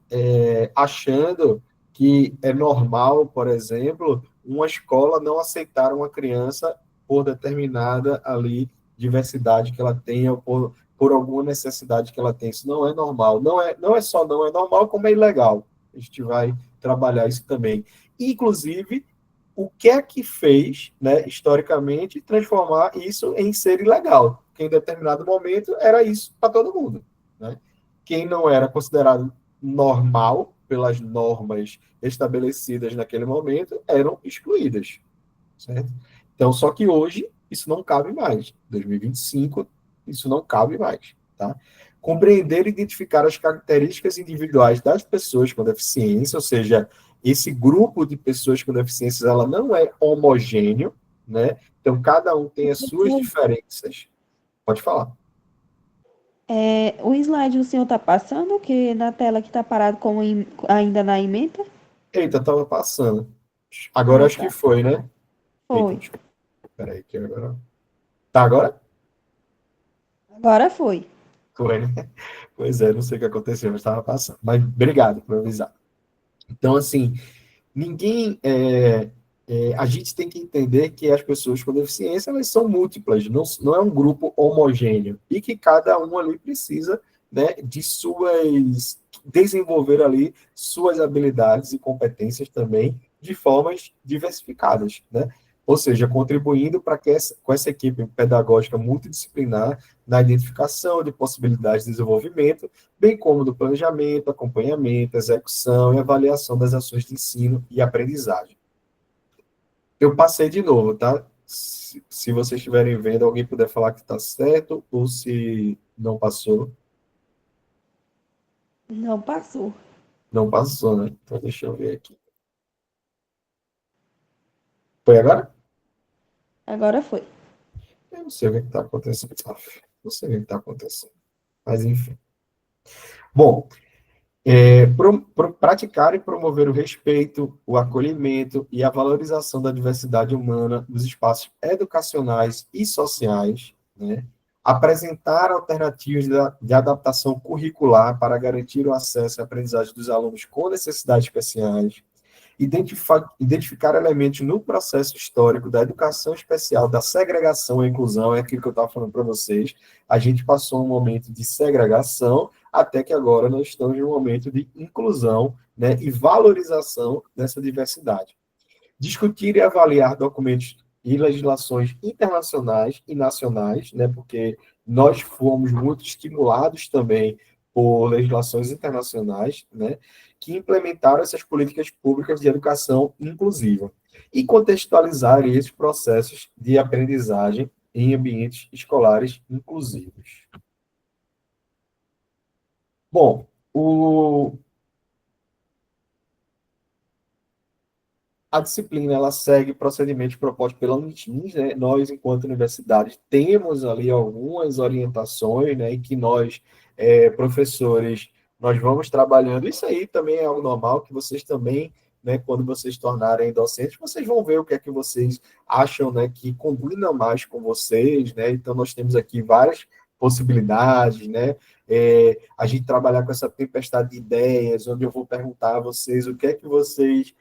achando que é normal, por exemplo, uma escola não aceitar uma criança por determinada ali diversidade que ela tenha, por alguma necessidade que ela tem. Isso não é normal. Não é só não é normal, como é ilegal. A gente vai trabalhar isso também. Inclusive, o que é que fez, né, historicamente, transformar isso em ser ilegal? Porque em determinado momento era isso para todo mundo, né? Quem não era considerado normal pelas normas estabelecidas naquele momento eram excluídas, certo? Então, só que hoje isso não cabe mais. Em 2025, isso não cabe mais, tá? Compreender e identificar as características individuais das pessoas com deficiência, ou seja, esse grupo de pessoas com deficiências, ela não é homogêneo, né? Então, cada um tem as suas diferenças. Pode falar. O slide o senhor está passando, que na tela que está parado como ainda na ementa? Eita, estava passando. Agora acho que foi, né? Foi. Eita, peraí, que agora... Tá agora? Agora foi. Foi, né? Pois é, não sei o que aconteceu, mas estava passando. Mas obrigado por avisar. Então, assim, ninguém... a gente tem que entender que as pessoas com deficiência, elas são múltiplas, não é um grupo homogêneo, e que cada um ali precisa, né, desenvolver ali suas habilidades e competências também de formas diversificadas, né? Ou seja, contribuindo para que com essa equipe pedagógica multidisciplinar na identificação de possibilidades de desenvolvimento, bem como do planejamento, acompanhamento, execução e avaliação das ações de ensino e aprendizagem. Eu passei de novo, tá? Se vocês estiverem vendo, alguém puder falar que está certo ou se não passou. Não passou. Não passou, né? Então, deixa eu ver aqui. Foi agora? Agora foi. Eu não sei o que está acontecendo. Não sei o que está acontecendo. Mas, enfim. Bom, praticar e promover o respeito, o acolhimento e a valorização da diversidade humana nos espaços educacionais e sociais, né? Apresentar alternativas de adaptação curricular para garantir o acesso à aprendizagem dos alunos com necessidades especiais, identificar elementos no processo histórico da educação especial, da segregação e inclusão, é aquilo que eu estava falando para vocês. A gente passou um momento de segregação, até que agora nós estamos em um momento de inclusão, né, e valorização dessa diversidade. Discutir e avaliar documentos e legislações internacionais e nacionais, né, porque nós fomos muito estimulados também por legislações internacionais, né, que implementaram essas políticas públicas de educação inclusiva e contextualizar esses processos de aprendizagem em ambientes escolares inclusivos. Bom, a disciplina, ela segue procedimentos propostos pela Unitins, né? Nós, enquanto universidade, temos ali algumas orientações, né? Em que nós, professores, nós vamos trabalhando. Isso aí também é algo normal, que vocês também, né? Quando vocês tornarem docentes, vocês vão ver o que é que vocês acham, né? Que combina mais com vocês, né? Então, nós temos aqui várias possibilidades, né? A gente trabalhar com essa tempestade de ideias, onde eu vou perguntar a vocês o que é que vocês,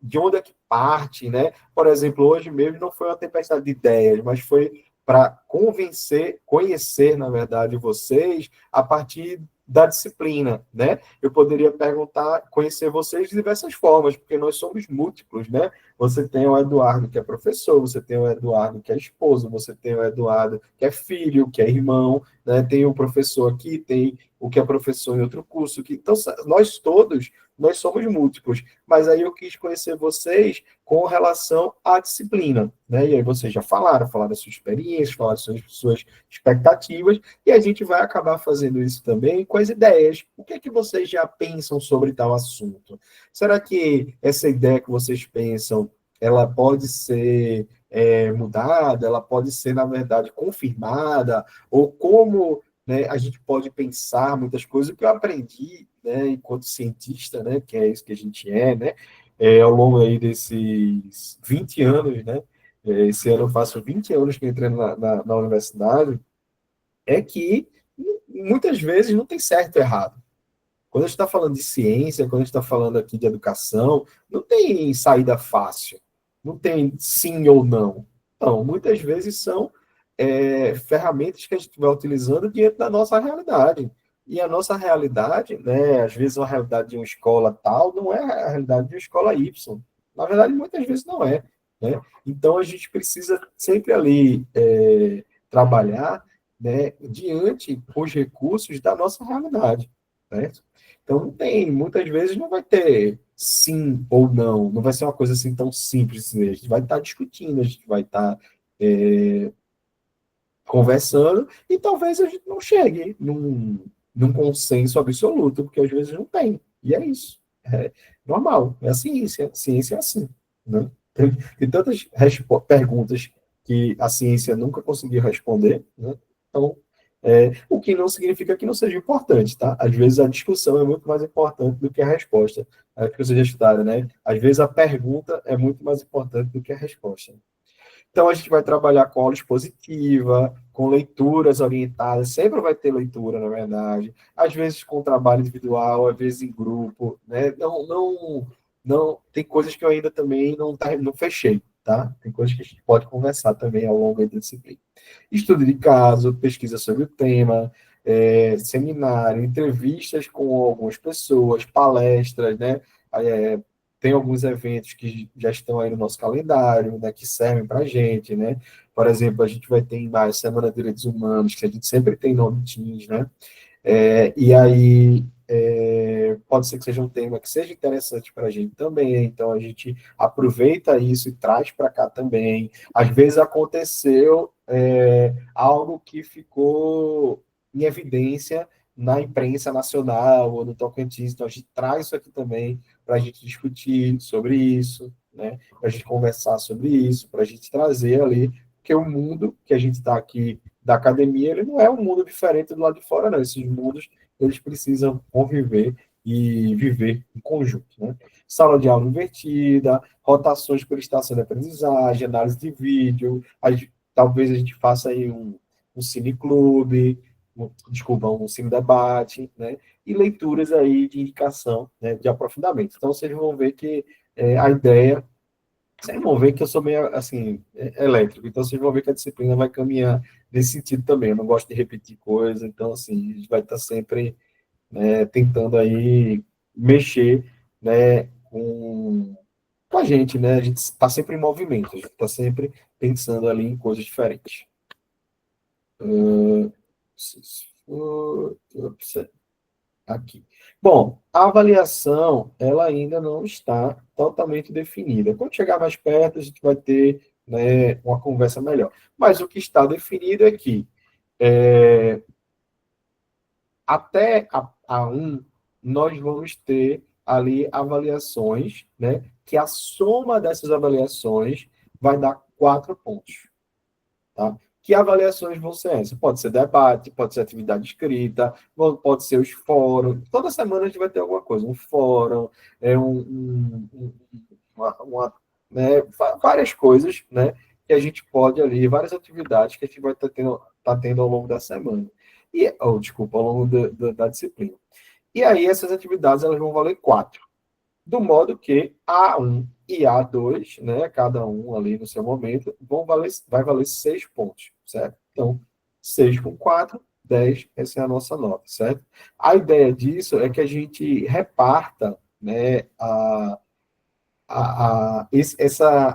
de onde é que parte, né? Por exemplo, hoje mesmo não foi uma tempestade de ideias, mas foi para conhecer, na verdade, vocês a partir da disciplina, né? Eu poderia perguntar, conhecer vocês de diversas formas, porque nós somos múltiplos, né? Você tem o Eduardo que é professor, você tem o Eduardo que é esposo, você tem o Eduardo que é filho, que é irmão, né? Tem o professor aqui, tem o que é professor em outro curso, então nós todos, nós somos múltiplos, mas aí eu quis conhecer vocês com relação à disciplina, né? E aí vocês já falaram da sua experiência, falaram das suas expectativas, e a gente vai acabar fazendo isso também com as ideias. O que é que vocês já pensam sobre tal assunto? Será que essa ideia que vocês pensam, ela pode ser mudada, ela pode ser, na verdade, confirmada, ou como, né, a gente pode pensar muitas coisas? O que eu aprendi, né, enquanto cientista, né, que é isso que a gente né, ao longo aí desses 20 anos, né, esse ano eu faço 20 anos que entrei na universidade, é que muitas vezes não tem certo e errado. Quando a gente está falando de ciência, quando a gente está falando aqui de educação, não tem saída fácil, não tem sim ou não. Não, muitas vezes são ferramentas que a gente vai utilizando diante da nossa realidade. E a nossa realidade, né, às vezes a realidade de uma escola tal não é a realidade de uma escola Y. Na verdade, muitas vezes não é. Né? Então, a gente precisa sempre ali trabalhar, né, diante os recursos da nossa realidade. Certo? Então, não tem, muitas vezes não vai ter sim ou não, não vai ser uma coisa assim tão simples. A gente vai estar discutindo, a gente vai estar conversando, e talvez a gente não chegue num consenso absoluto, porque às vezes não tem. E é isso. É normal. É a ciência. A ciência é assim. Né? Tem tantas perguntas que a ciência nunca conseguiu responder. Né? Então, o que não significa que não seja importante, tá? Às vezes a discussão é muito mais importante do que a resposta. É o que vocês já estudaram, né? Às vezes a pergunta é muito mais importante do que a resposta. Então, a gente vai trabalhar com aula expositiva, com leituras orientadas, sempre vai ter leitura, na verdade, às vezes com trabalho individual, às vezes em grupo, né? Não, tem coisas que eu ainda também não fechei, tá? Tem coisas que a gente pode conversar também ao longo da disciplina. Estudo de caso, pesquisa sobre o tema, seminário, entrevistas com algumas pessoas, palestras, né? Tem alguns eventos que já estão aí no nosso calendário, né, que servem para a gente, né? Por exemplo, a gente vai ter em maio a Semana de Direitos Humanos, que a gente sempre tem no Teams, né? E aí pode ser que seja um tema que seja interessante para a gente também, então a gente aproveita isso e traz para cá também. Às vezes aconteceu algo que ficou em evidência na imprensa nacional ou no Tocantins, então a gente traz isso aqui também para a gente discutir sobre isso, né? Para a gente conversar sobre isso, para a gente trazer ali, porque o mundo que a gente está aqui da academia, ele não é um mundo diferente do lado de fora, não. Esses mundos, eles precisam conviver e viver em conjunto, né? Sala de aula invertida, rotações por estação de aprendizagem, análise de vídeo, talvez a gente faça aí um cineclube, um cine-debate, né? E leituras aí de indicação, né, de aprofundamento. Então, vocês vão ver que a ideia... Vocês vão ver que eu sou meio, assim, elétrico, então vocês vão ver que a disciplina vai caminhar nesse sentido também. Eu não gosto de repetir coisas, então, assim, a gente vai estar sempre, né, tentando aí mexer, né, com a gente, né? A gente está sempre em movimento, a gente está sempre pensando ali em coisas diferentes. Aqui. Bom, a avaliação, ela ainda não está totalmente definida. Quando chegar mais perto, a gente vai ter, né, uma conversa melhor. Mas o que está definido é que até a A1, nós vamos ter ali avaliações, né, que a soma dessas avaliações vai dar 4 pontos. Tá? Que avaliações vão ser essas? Pode ser debate, pode ser atividade escrita, pode ser os fóruns. Toda semana a gente vai ter alguma coisa, um fórum, né, várias coisas, né, que a gente pode ali, várias atividades que a gente vai estar tendo ao longo da semana. Desculpa, ao longo da disciplina. E aí essas atividades elas vão valer 4. Do modo que A1 e A2, né, cada um ali no seu momento, vai valer 6 pontos, certo? Então, 6 com 4, 10, essa é a nossa nota, certo? A ideia disso é que a gente reparta, né,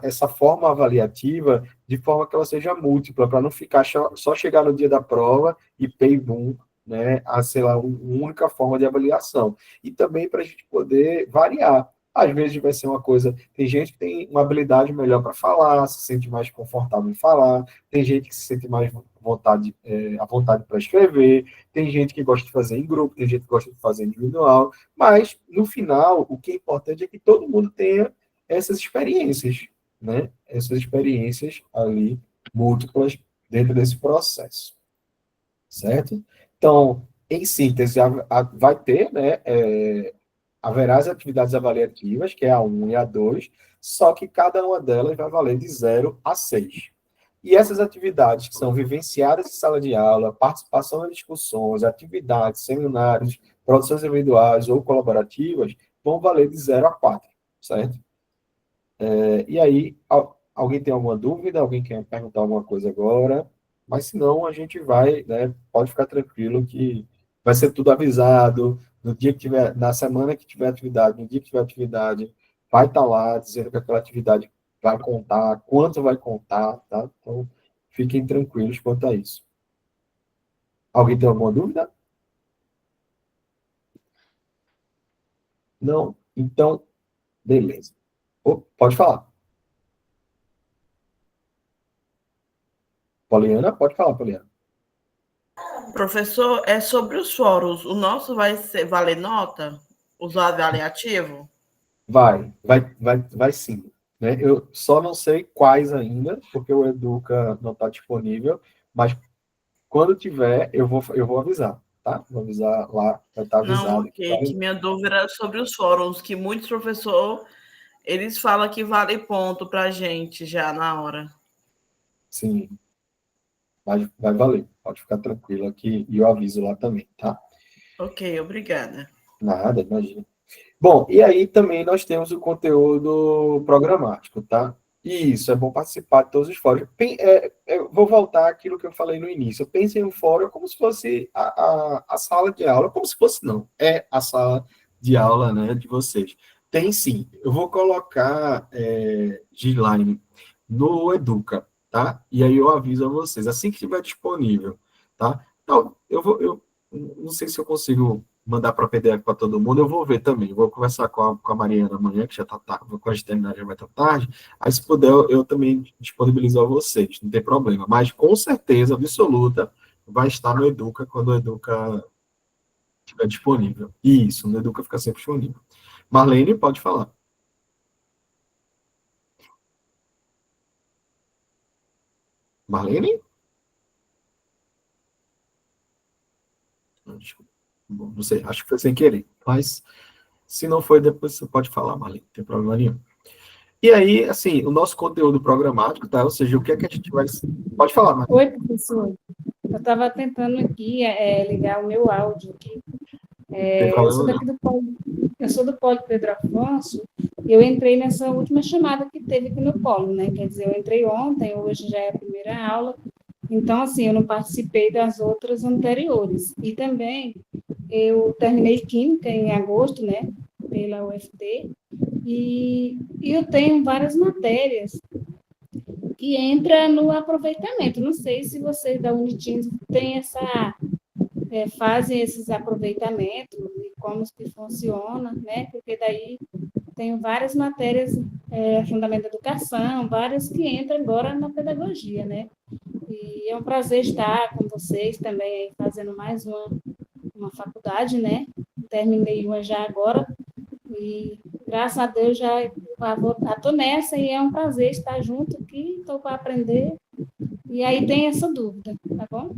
essa forma avaliativa de forma que ela seja múltipla, para não ficar só chegar no dia da prova e pay boom, né, sei lá, uma única forma de avaliação. E também para a gente poder variar. Às vezes vai ser uma coisa... Tem gente que tem uma habilidade melhor para falar, se sente mais confortável em falar, tem gente que se sente mais à vontade para escrever, tem gente que gosta de fazer em grupo, tem gente que gosta de fazer individual, mas, no final, o que é importante é que todo mundo tenha essas experiências, né? Essas experiências ali, múltiplas, dentro desse processo. Certo? Então, em síntese, vai ter, né, haverá as atividades avaliativas, que é a 1 e a 2, só que cada uma delas vai valer de 0 a 6. E essas atividades que são vivenciadas em sala de aula, participação em discussões, atividades, seminários, produções individuais ou colaborativas, vão valer de 0 a 4, certo? E aí, alguém tem alguma dúvida? Alguém quer perguntar alguma coisa agora? Mas, se não, a gente vai, né? Pode ficar tranquilo que vai ser tudo avisado. No dia que tiver, na semana que tiver atividade, no dia que tiver atividade, vai estar lá dizendo que aquela atividade vai contar, quanto vai contar, tá? Então, fiquem tranquilos quanto a isso. Alguém tem alguma dúvida? Não? Então, beleza. Pode falar. Poliana, pode falar, Poliana. Professor, é sobre os fóruns. O nosso vai valer nota? Os avaliativos? Vai sim. Né? Eu só não sei quais ainda, porque o Educa não está disponível, mas quando tiver, eu vou avisar, tá? Vou avisar lá, vai estar avisado. Não, ok, que minha dúvida era sobre os fóruns, que muitos professores, eles falam que vale ponto para a gente já na hora. Sim. Vai valer, pode ficar tranquilo aqui, e eu aviso lá também, tá? Ok, obrigada. Nada, imagina. Bom, e aí também nós temos o conteúdo programático, tá? E isso, é bom participar de todos os fóruns. Vou voltar àquilo que eu falei no início. Pensem no fórum como se fosse a sala de aula, como se fosse, não, é a sala de aula, né, de vocês. Tem sim, eu vou colocar Gline no Educa, tá? E aí eu aviso a vocês, assim que estiver disponível, tá? Então, eu não sei se eu consigo mandar para PDF para todo mundo, eu vou ver também. Vou conversar com a Mariana amanhã, que já está tarde, quando a gente terminar já vai estar tarde. Aí, se puder, eu também disponibilizo a vocês, não tem problema. Mas, com certeza absoluta, vai estar no Educa quando o Educa estiver disponível. Isso, no Educa fica sempre disponível. Marlene, pode falar. Marlene? Bom, não sei, acho que foi sem querer. Mas, se não foi, depois você pode falar, Marlene, não tem problema nenhum. E aí, assim, o nosso conteúdo programático, tá? Ou seja, o que é que a gente vai... Pode falar, Marlene. Oi, professor. Eu estava tentando aqui ligar o meu áudio aqui. Eu sou daqui do Polo, eu sou do Polo Pedro Afonso, e eu entrei nessa última chamada que teve aqui no Polo, né? Quer dizer, eu entrei ontem, hoje já é a primeira aula, então, assim, eu não participei das outras anteriores. E também, eu terminei Química em agosto, né? Pela UFT, e eu tenho várias matérias que entra no aproveitamento. Não sei se vocês da Unitins têm fazem esses aproveitamentos e como que funciona, né? Porque daí tenho várias matérias, fundamento da educação, várias que entram agora na pedagogia, né? E é um prazer estar com vocês também aí fazendo mais uma faculdade, né? Terminei uma já agora e graças a Deus já estou nessa e é um prazer estar junto aqui, estou para aprender. E aí tem essa dúvida, tá bom?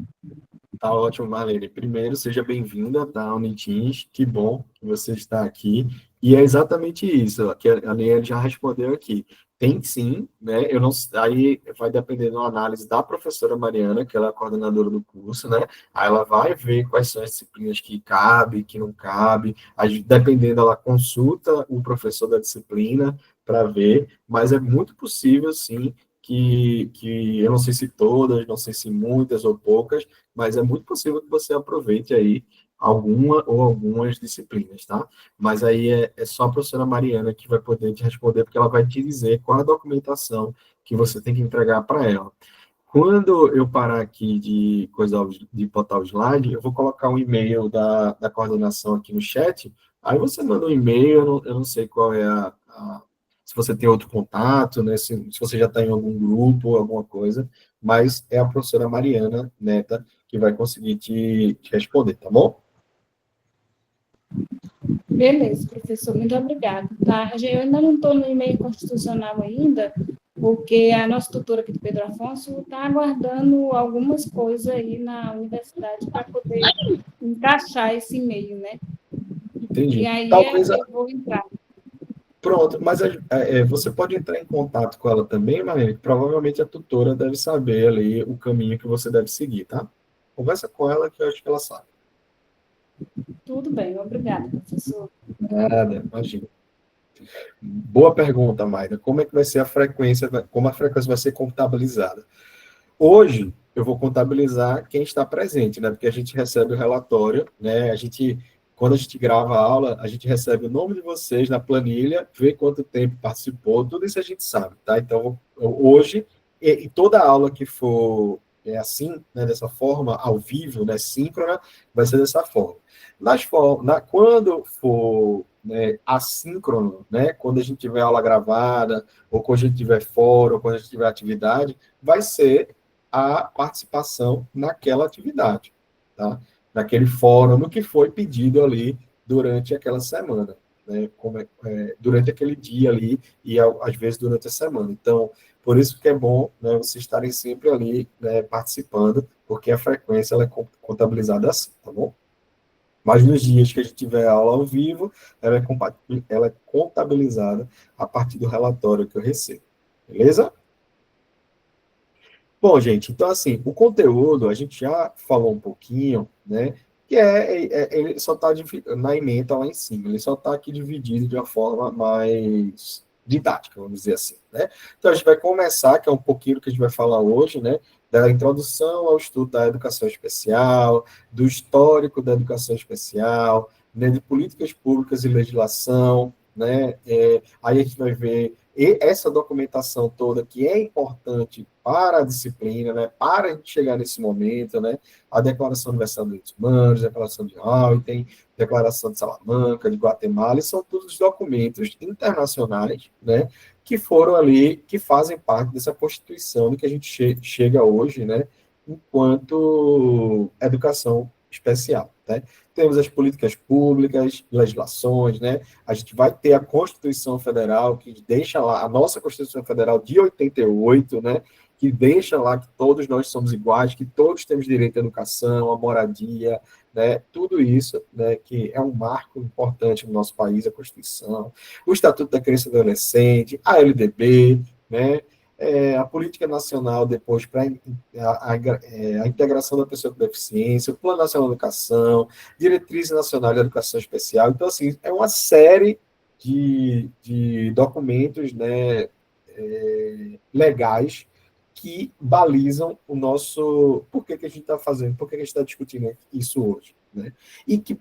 Tá ótimo, Marlene. Primeiro, seja bem-vinda, tá, Unitins. Que bom que você está aqui. E é exatamente isso, que a Liane já respondeu aqui. Tem sim, né? Eu não, aí vai depender da análise da professora Mariana, que ela é a coordenadora do curso, né? Aí ela vai ver quais são as disciplinas que cabe, que não cabe. Aí, dependendo, ela consulta o professor da disciplina para ver, mas é muito possível, sim, que eu não sei se todas, não sei se muitas ou poucas, mas é muito possível que você aproveite aí alguma ou algumas disciplinas, tá? Mas aí é só a professora Mariana que vai poder te responder, porque ela vai te dizer qual a documentação que você tem que entregar para ela. Quando eu parar aqui de botar o slide, eu vou colocar um e-mail da coordenação aqui no chat, aí você manda um e-mail, eu não sei qual é se você tem outro contato, né, se você já está em algum grupo, alguma coisa, mas é a professora Mariana Neta que vai conseguir te responder, tá bom? Beleza, professor, muito obrigada. Tá? Eu ainda não estou no e-mail constitucional ainda, porque a nossa tutora aqui do Pedro Afonso está aguardando algumas coisas aí na universidade para poder encaixar esse e-mail, né? Entendi. E aí Talvez eu vou entrar. Pronto, mas você pode entrar em contato com ela também, Marlene, que provavelmente a tutora deve saber ali o caminho que você deve seguir, tá? Conversa com ela que eu acho que ela sabe. Tudo bem, obrigada, professor. Nada, imagina. Boa pergunta, Maida. Como é que vai ser a frequência, como a frequência vai ser contabilizada? Hoje, eu vou contabilizar quem está presente, né? Porque a gente recebe o relatório, né? Quando a gente grava a aula, a gente recebe o nome de vocês na planilha, vê quanto tempo participou, tudo isso a gente sabe, tá? Então, hoje, e toda aula que for assim, né, dessa forma, ao vivo, né, síncrona, vai ser dessa forma. Quando for, né, assíncrono, né, quando a gente tiver aula gravada, ou quando a gente tiver fórum, ou quando a gente tiver atividade, vai ser a participação naquela atividade, tá? Naquele fórum, no que foi pedido ali durante aquela semana, né? Durante aquele dia ali e, às vezes, durante a semana. Então, por isso que é bom, né, vocês estarem sempre ali, né, participando, porque a frequência ela é contabilizada assim, tá bom? Mas nos dias que a gente tiver aula ao vivo, ela é contabilizada a partir do relatório que eu recebo. Beleza? Bom, gente, então, assim, o conteúdo, a gente já falou um pouquinho, né, que ele só está na ementa lá em cima, ele só está aqui dividido de uma forma mais didática, vamos dizer assim, né? Então, a gente vai começar, que é um pouquinho do que a gente vai falar hoje, né, da introdução ao estudo da educação especial, do histórico da educação especial, né, de políticas públicas e legislação, né, aí a gente vai ver e essa documentação toda que é importante para a disciplina, né, para a gente chegar nesse momento, né, a Declaração Universal dos Direitos Humanos, a Declaração de Reutemann, Declaração de Salamanca, de Guatemala, e são todos documentos internacionais, né, que foram ali, que fazem parte dessa Constituição que a gente chega hoje, né, enquanto educação especial, né? Temos as políticas públicas, legislações, né? A gente vai ter a Constituição Federal, que deixa lá, a nossa Constituição Federal de 88, né? Que deixa lá que todos nós somos iguais, que todos temos direito à educação, à moradia, né? Tudo isso, né? Que é um marco importante no nosso país, a Constituição, o Estatuto da Criança e do Adolescente, a LDB, né? A política nacional depois para a integração da pessoa com deficiência, o Plano Nacional de Educação, Diretriz Nacional de Educação Especial. Então, assim, é uma série de documentos, né, legais que balizam o nosso... Por que a gente está fazendo, por que a gente está discutindo isso hoje, né? E que,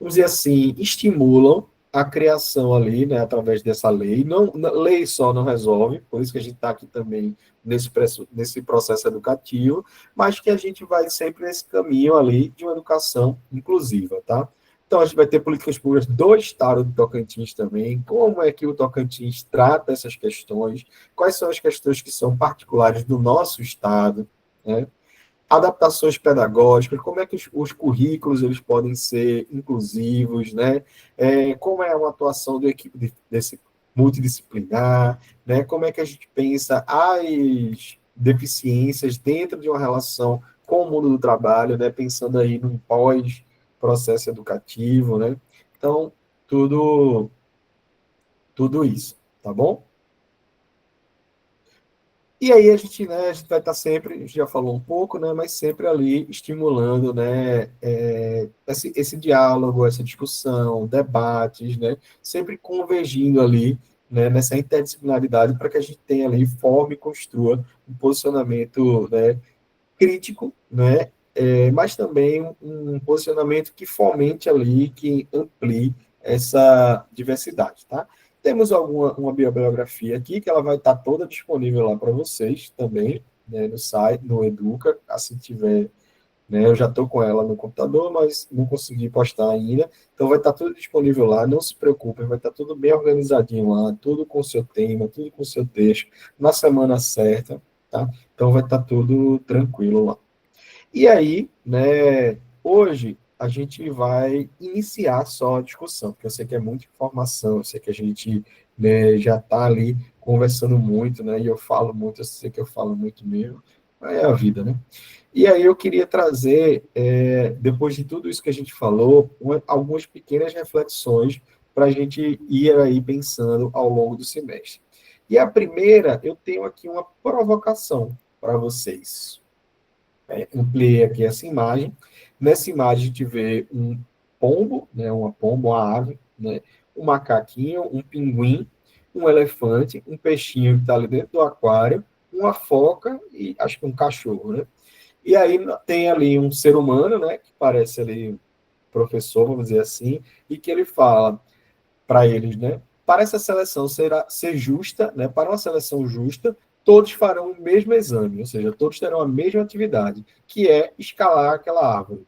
vamos dizer assim, estimulam a criação ali, né, através dessa lei. Lei só não resolve, por isso que a gente está aqui também nesse processo educativo, mas que a gente vai sempre nesse caminho ali de uma educação inclusiva, tá? Então, a gente vai ter políticas públicas do Estado do Tocantins também, como é que o Tocantins trata essas questões, quais são as questões que são particulares do nosso Estado, né? Adaptações pedagógicas, como é que os currículos eles podem ser inclusivos, né? Como é uma atuação da equipe desse multidisciplinar, né? Como é que a gente pensa as deficiências dentro de uma relação com o mundo do trabalho, né? Pensando aí num pós-processo educativo, né? Então, tudo isso, tá bom? E aí a gente vai estar sempre, a gente já falou um pouco, né, mas sempre ali estimulando, né, esse diálogo, essa discussão, debates, né, sempre convergindo ali, né, nessa interdisciplinaridade para que a gente tenha ali, forme e construa um posicionamento, né, crítico, né, mas também um posicionamento que fomente ali, que amplie essa diversidade, tá? Temos uma bibliografia aqui, que ela vai estar toda disponível lá para vocês também, né, no site, no Educa, assim tiver, né, eu já estou com ela no computador, mas não consegui postar ainda, então vai estar tudo disponível lá, não se preocupem, vai estar tudo bem organizadinho lá, tudo com o seu tema, tudo com o seu texto, na semana certa, tá? Então vai estar tudo tranquilo lá. E aí, né, hoje a gente vai iniciar só a discussão, porque eu sei que é muita informação, eu sei que a gente, né, já está ali conversando muito, né, e eu falo muito, eu sei que eu falo muito mesmo, mas é a vida, né? E aí eu queria trazer, depois de tudo isso que a gente falou, algumas pequenas reflexões para a gente ir aí pensando ao longo do semestre. E a primeira, eu tenho aqui uma provocação para vocês. Ampliei aqui essa imagem. Nessa imagem a gente vê um pombo, né, uma pomba, uma ave, né, um macaquinho, um pinguim, um elefante, um peixinho que está ali dentro do aquário, uma foca e acho que um cachorro, né? E aí tem ali um ser humano, né, que parece ali professor, vamos dizer assim, e que ele fala para eles, né? Para essa seleção ser justa, né? Para uma seleção justa, todos farão o mesmo exame, ou seja, todos terão a mesma atividade, que é escalar aquela árvore.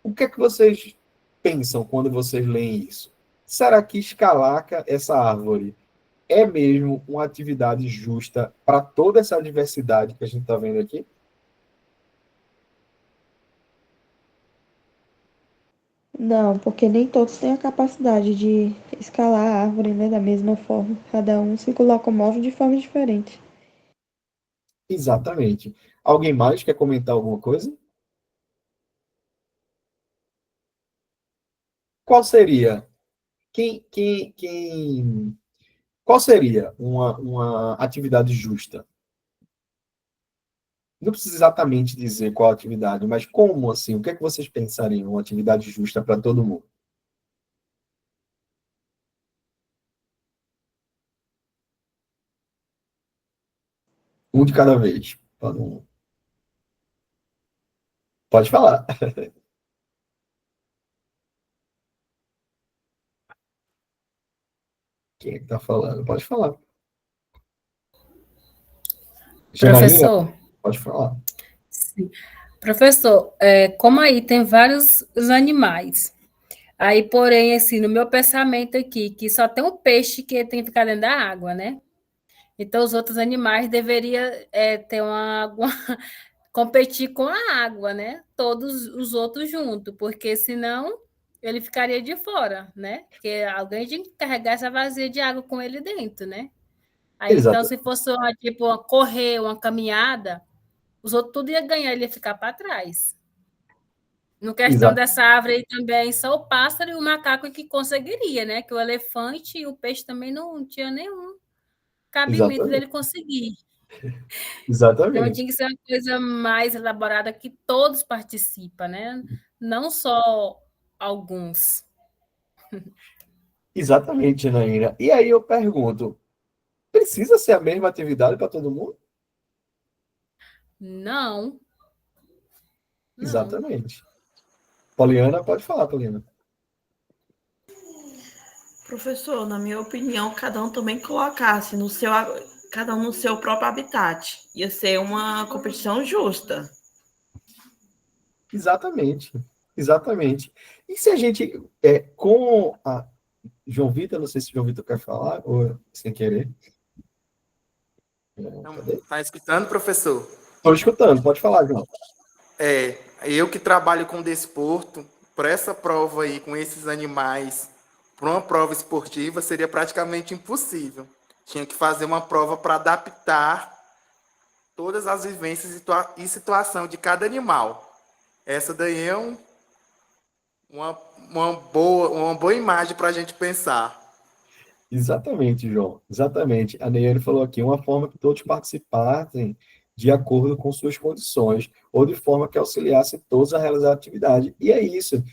O que é que vocês pensam quando vocês leem isso? Será que escalar essa árvore é mesmo uma atividade justa para toda essa diversidade que a gente está vendo aqui? Não, porque nem todos têm a capacidade de escalar a árvore, né, da mesma forma. Cada um se locomove de forma diferente. Exatamente. Alguém mais quer comentar alguma coisa? Qual seria? Qual seria uma atividade justa? Não precisa exatamente dizer qual atividade, mas como assim? O que é que vocês pensariam uma atividade justa para todo mundo? Um de cada vez. Pode falar. Quem está falando? Pode falar. Janaína, Professor? pode falar. Sim. Professor, como aí tem vários animais, aí, porém, assim, no meu pensamento aqui, que só tem um peixe que tem que ficar dentro da água, né? Então, os outros animais deveriam ter competir com a água, né? Todos os outros juntos, porque senão ele ficaria de fora, né? Porque alguém tinha que carregar essa vazia de água com ele dentro, né? Aí, então, Exato, se fosse uma correr, uma caminhada, os outros tudo ia ganhar, ele ia ficar para trás. No questão exato, dessa árvore aí também, só o pássaro e o macaco que conseguiria, né? Que o elefante e o peixe também não tinha nenhum cabimento exatamente, dele conseguir. Então, exatamente, tinha que ser uma coisa mais elaborada que todos participam, né? Não só alguns. exatamente, Janaína. E aí eu pergunto, precisa ser a mesma atividade para todo mundo? Não, não. Exatamente. Poliana, pode falar, Poliana. Professor, na minha opinião, cada um também colocasse cada um no seu próprio habitat. Ia ser uma competição justa. Exatamente, exatamente. E se a gente, com a João Vitor, não sei se o João Vitor quer falar, ou sem querer. Cadê? Tá escutando, professor? Estou escutando, pode falar, João. Eu que trabalho com desporto, para essa prova aí, com esses animais, para uma prova esportiva, seria praticamente impossível. Tinha que fazer uma prova para adaptar todas as vivências e situação de cada animal. Essa daí é uma boa imagem para a gente pensar. Exatamente, João. Exatamente. A Neyane falou aqui, uma forma que todos participassem de acordo com suas condições, ou de forma que auxiliasse todos a realizar a atividade. E é isso.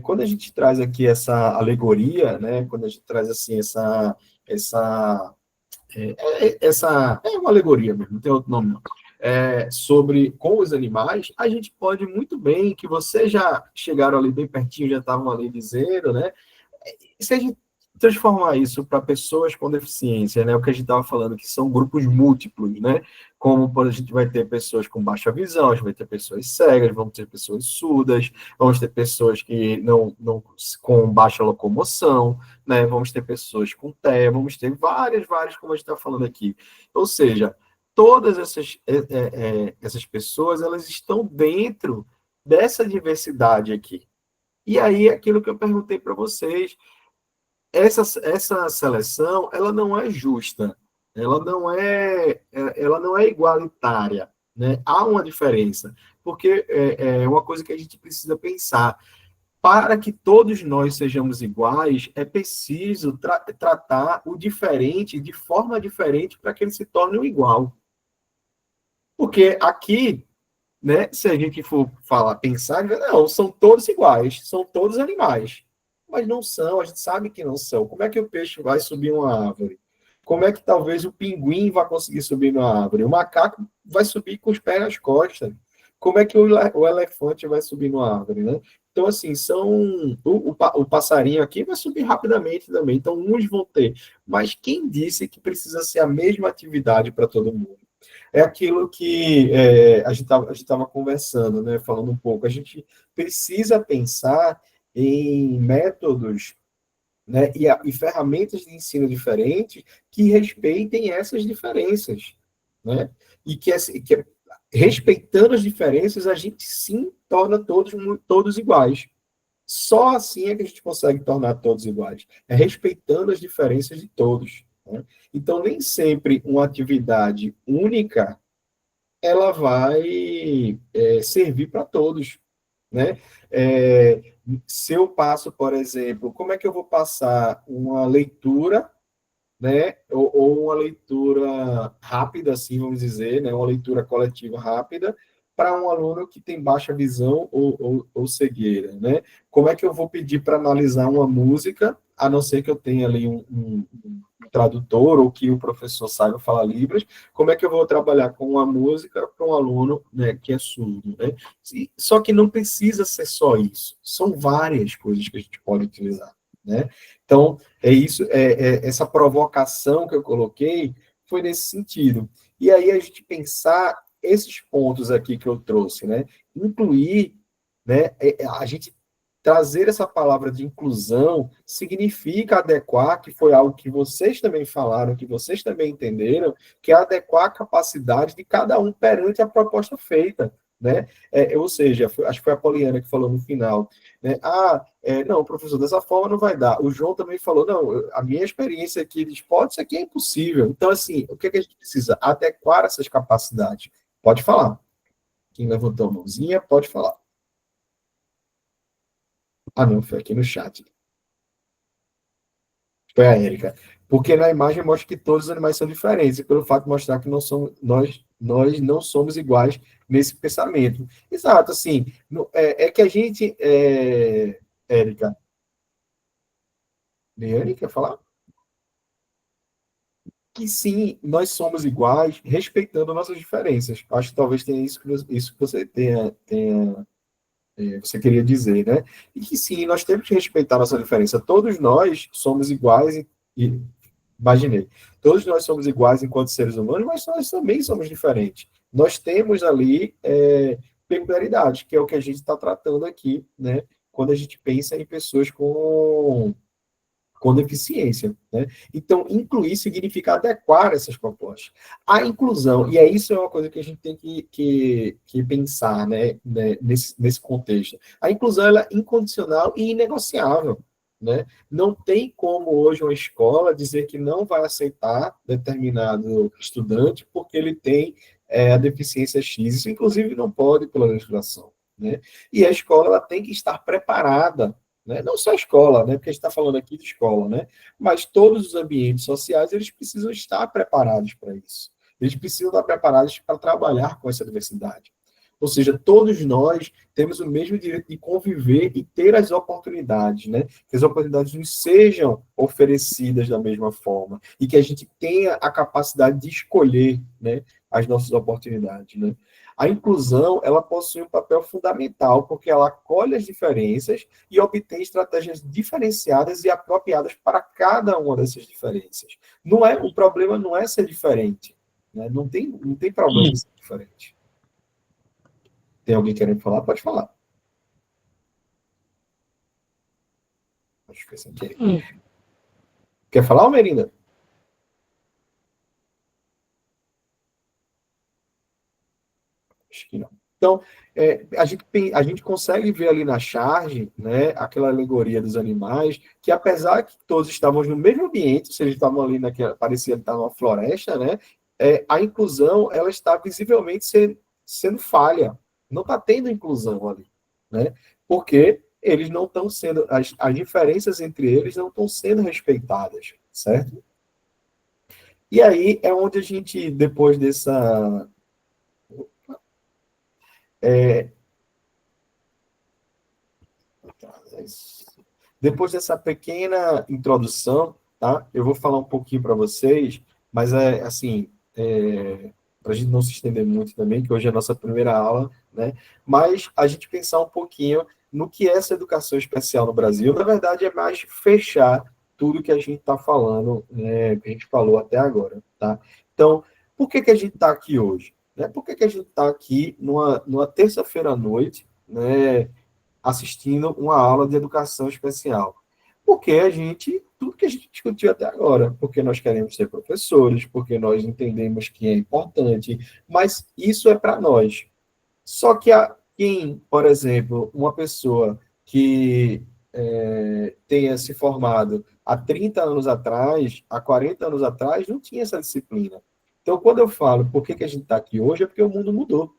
Quando a gente traz aqui essa alegoria, né, quando a gente traz assim essa é uma alegoria mesmo, não tem outro nome não. Sobre com os animais, a gente pode muito bem, que vocês já chegaram ali bem pertinho, já estavam ali dizendo, né? Se a gente transformar isso para pessoas com deficiência, né? O que a gente estava falando, que são grupos múltiplos, né? Como a gente vai ter pessoas com baixa visão, a gente vai ter pessoas cegas, vamos ter pessoas surdas, vamos ter pessoas que não com baixa locomoção, né? Vamos ter pessoas com TEA, vamos ter várias, como a gente está falando aqui. Ou seja, todas essas pessoas, elas estão dentro dessa diversidade aqui. E aí, aquilo que eu perguntei para vocês, essa seleção, ela não é justa, ela não é igualitária, né? Há uma diferença, porque é uma coisa que a gente precisa pensar. Para que todos nós sejamos iguais, é preciso tratar o diferente de forma diferente para que ele se torne o igual. Porque aqui, né, se a gente for pensar, não, são todos iguais, são todos animais. Mas não são, a gente sabe que não são. Como é que o peixe vai subir uma árvore? Como é que talvez o pinguim vai conseguir subir numa árvore? O macaco vai subir com os pés nas costas. Como é que o elefante vai subir numa árvore, né? Então, assim, o passarinho aqui vai subir rapidamente também. Então, uns vão ter. Mas quem disse que precisa ser a mesma atividade para todo mundo? É aquilo que a gente estava conversando, né? Falando um pouco. A gente precisa pensar em métodos, né, e ferramentas de ensino diferentes que respeitem essas diferenças, né? E que respeitando as diferenças, a gente sim torna todos iguais. Só assim é que a gente consegue tornar todos iguais. É respeitando as diferenças de todos, né? Então, nem sempre uma atividade única ela vai servir para todos, né? Se eu passo, por exemplo, como é que eu vou passar uma leitura, né? Ou uma leitura rápida, assim, vamos dizer, né? Uma leitura coletiva rápida para um aluno que tem baixa visão ou cegueira, né? Como é que eu vou pedir para analisar uma música, a não ser que eu tenha ali um tradutor ou que o professor saiba falar Libras, como é que eu vou trabalhar com uma música para um aluno, né, que é surdo, né? Só que não precisa ser só isso, são várias coisas que a gente pode utilizar, né? Então, essa provocação que eu coloquei foi nesse sentido. E aí a gente pensar esses pontos aqui que eu trouxe, né? Incluir, né? A gente trazer essa palavra de inclusão significa adequar, que foi algo que vocês também falaram, que vocês também entenderam, que é adequar a capacidade de cada um perante a proposta feita, né? Ou seja, acho que foi a Poliana que falou no final, né? Não, professor, dessa forma não vai dar. O João também falou, não, a minha experiência aqui de esporte, isso aqui é impossível. Então, assim, o que a gente precisa? Adequar essas capacidades. Pode falar. Quem levantou a mãozinha, pode falar. Não, foi aqui no chat. Foi a Érica. Porque na imagem mostra que todos os animais são diferentes, e pelo fato de mostrar que nós não somos iguais nesse pensamento. Exato, assim, que a gente... Érica. Liane, quer falar? Que sim, nós somos iguais, respeitando nossas diferenças. Acho que talvez tenha isso que você você queria dizer, né? E que sim, nós temos que respeitar nossa diferença. Todos nós somos iguais imaginei, todos nós somos iguais enquanto seres humanos, mas nós também somos diferentes. Nós temos ali peculiaridades, que é o que a gente está tratando aqui, né? Quando a gente pensa em pessoas com deficiência, né? Então, incluir significa adequar essas propostas. A inclusão, e isso é uma coisa que a gente tem que pensar, né, nesse contexto. A inclusão, ela é incondicional e inegociável, né? Não tem como hoje uma escola dizer que não vai aceitar determinado estudante porque ele tem a deficiência X. Isso, inclusive, não pode pela legislação, né? E a escola ela tem que estar preparada, né? Não só a escola, né? Porque a gente está falando aqui de escola, né? Mas todos os ambientes sociais, eles precisam estar preparados para isso. Eles precisam estar preparados para trabalhar com essa diversidade. Ou seja, todos nós temos o mesmo direito de conviver e ter as oportunidades, né? Que as oportunidades nos sejam oferecidas da mesma forma e que a gente tenha a capacidade de escolher, né, as nossas oportunidades, né? A inclusão, ela possui um papel fundamental, porque ela acolhe as diferenças e obtém estratégias diferenciadas e apropriadas para cada uma dessas diferenças. O problema não é ser diferente, né? Não tem problema em ser diferente. Tem alguém querendo falar? Pode falar. Acho que é sem querer. Quer falar, Merinda? Acho que não. Então, a gente consegue ver ali na charge, né, aquela alegoria dos animais, que apesar que todos estavam no mesmo ambiente, ou seja, estavam ali parecia estar numa floresta, né, a inclusão ela está visivelmente sendo falha. Não está tendo inclusão ali, né? Porque eles não estão sendo, as diferenças entre eles não estão sendo respeitadas, certo? E aí é onde a gente, depois dessa... Depois dessa pequena introdução, tá? Eu vou falar um pouquinho para vocês, mas assim, para a gente não se estender muito também, que hoje é a nossa primeira aula, né? Mas a gente pensar um pouquinho no que é essa educação especial no Brasil. Na verdade, é mais fechar tudo que a gente está falando, né, que a gente falou até agora, tá? Então, por que a gente está aqui hoje? Né? Por que a gente está aqui numa terça-feira à noite, né, assistindo uma aula de educação especial? Porque tudo que a gente discutiu até agora, porque nós queremos ser professores, porque nós entendemos que é importante, mas isso é para nós. Só que quem, por exemplo, uma pessoa que tenha se formado há 30 anos atrás, há 40 anos atrás, não tinha essa disciplina. Então, quando eu falo por que a gente está aqui hoje, é porque o mundo mudou.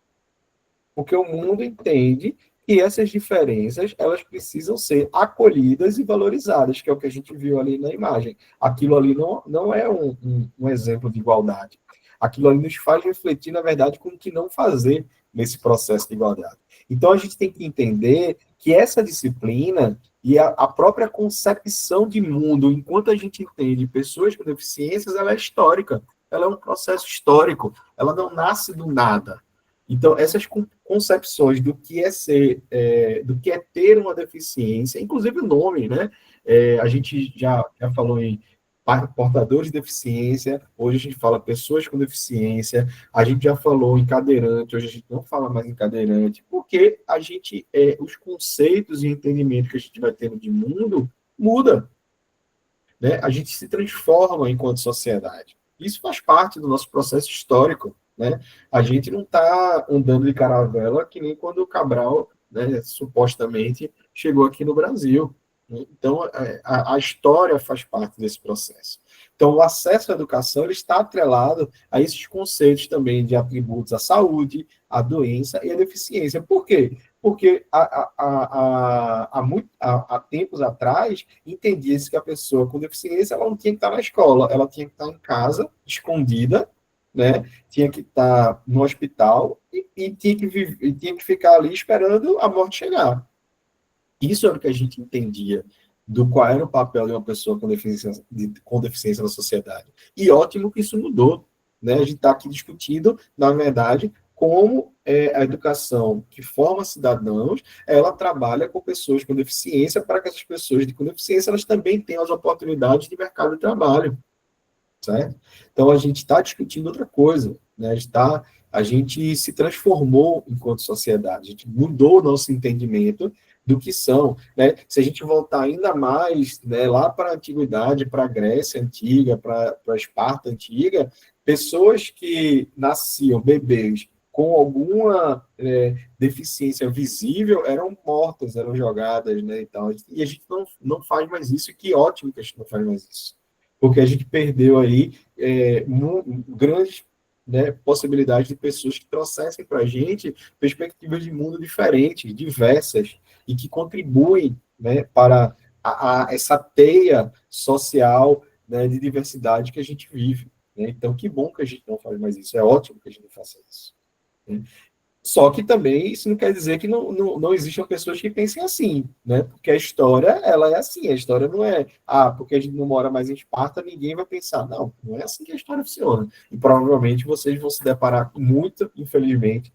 Porque o mundo entende que essas diferenças, elas precisam ser acolhidas e valorizadas, que é o que a gente viu ali na imagem. Aquilo ali não é um exemplo de igualdade. Aquilo ali nos faz refletir, na verdade, com o que não fazer nesse processo de igualdade. Então, a gente tem que entender que essa disciplina e a própria concepção de mundo, enquanto a gente entende pessoas com deficiências, ela é histórica. Ela é um processo histórico. Ela não nasce do nada. Então, essas concepções do que é do que é ter uma deficiência, inclusive o nome, né? A gente já falou em portadores de deficiência, hoje a gente fala pessoas com deficiência, a gente já falou em cadeirante, hoje a gente não fala mais em cadeirante, porque os conceitos e entendimento que a gente vai tendo de mundo muda, né? A gente se transforma enquanto sociedade. Isso faz parte do nosso processo histórico, né? A gente não está andando de caravela que nem quando o Cabral, né, supostamente chegou aqui no Brasil. Então, a história faz parte desse processo. Então, o acesso à educação ele está atrelado a esses conceitos também de atributos à saúde, à doença e à deficiência. Por quê? Porque há tempos atrás, entendia-se que a pessoa com deficiência ela não tinha que estar na escola, ela tinha que estar em casa, escondida, né? Tinha que estar no hospital e tinha que ficar ali esperando a morte chegar. Isso era o que a gente entendia do qual era o papel de uma pessoa com deficiência na sociedade. E ótimo que isso mudou, né? A gente está aqui discutindo, na verdade, como a educação que forma cidadãos, ela trabalha com pessoas com deficiência para que essas pessoas com deficiência elas também tenham as oportunidades de mercado de trabalho, certo? Então, a gente está discutindo outra coisa, né? A gente se transformou enquanto sociedade, a gente mudou o nosso entendimento do que são, né? Se a gente voltar ainda mais, né, lá para a antiguidade, para a Grécia antiga, para a Esparta antiga, pessoas que nasciam bebês com alguma deficiência visível eram mortas, eram jogadas, né? Então, e a gente não faz mais isso, e que ótimo que a gente não faz mais isso, porque a gente perdeu aí grandes, né, possibilidades de pessoas que trouxessem para a gente perspectivas de mundo diferentes, diversas, e que contribuem, né, para essa teia social, né, de diversidade que a gente vive, né? Então, que bom que a gente não faz mais isso, é ótimo que a gente não faça isso, né? Só que também isso não quer dizer que não existam pessoas que pensem assim, né? Porque a história, ela é assim, a história não é, porque a gente não mora mais em Esparta, ninguém vai pensar. Não é assim que a história funciona. E provavelmente vocês vão se deparar muito, infelizmente,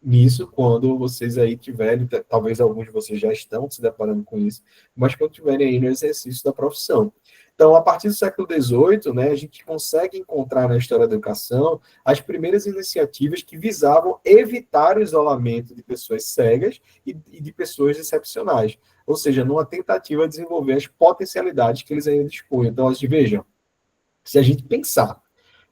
nisso quando vocês aí tiverem, talvez alguns de vocês já estão se deparando com isso, mas quando tiverem aí no exercício da profissão. Então, a partir do século XVIII, né, a gente consegue encontrar na história da educação as primeiras iniciativas que visavam evitar o isolamento de pessoas cegas e de pessoas excepcionais, ou seja, numa tentativa de desenvolver as potencialidades que eles ainda dispunham. Então, vejam, se a gente pensar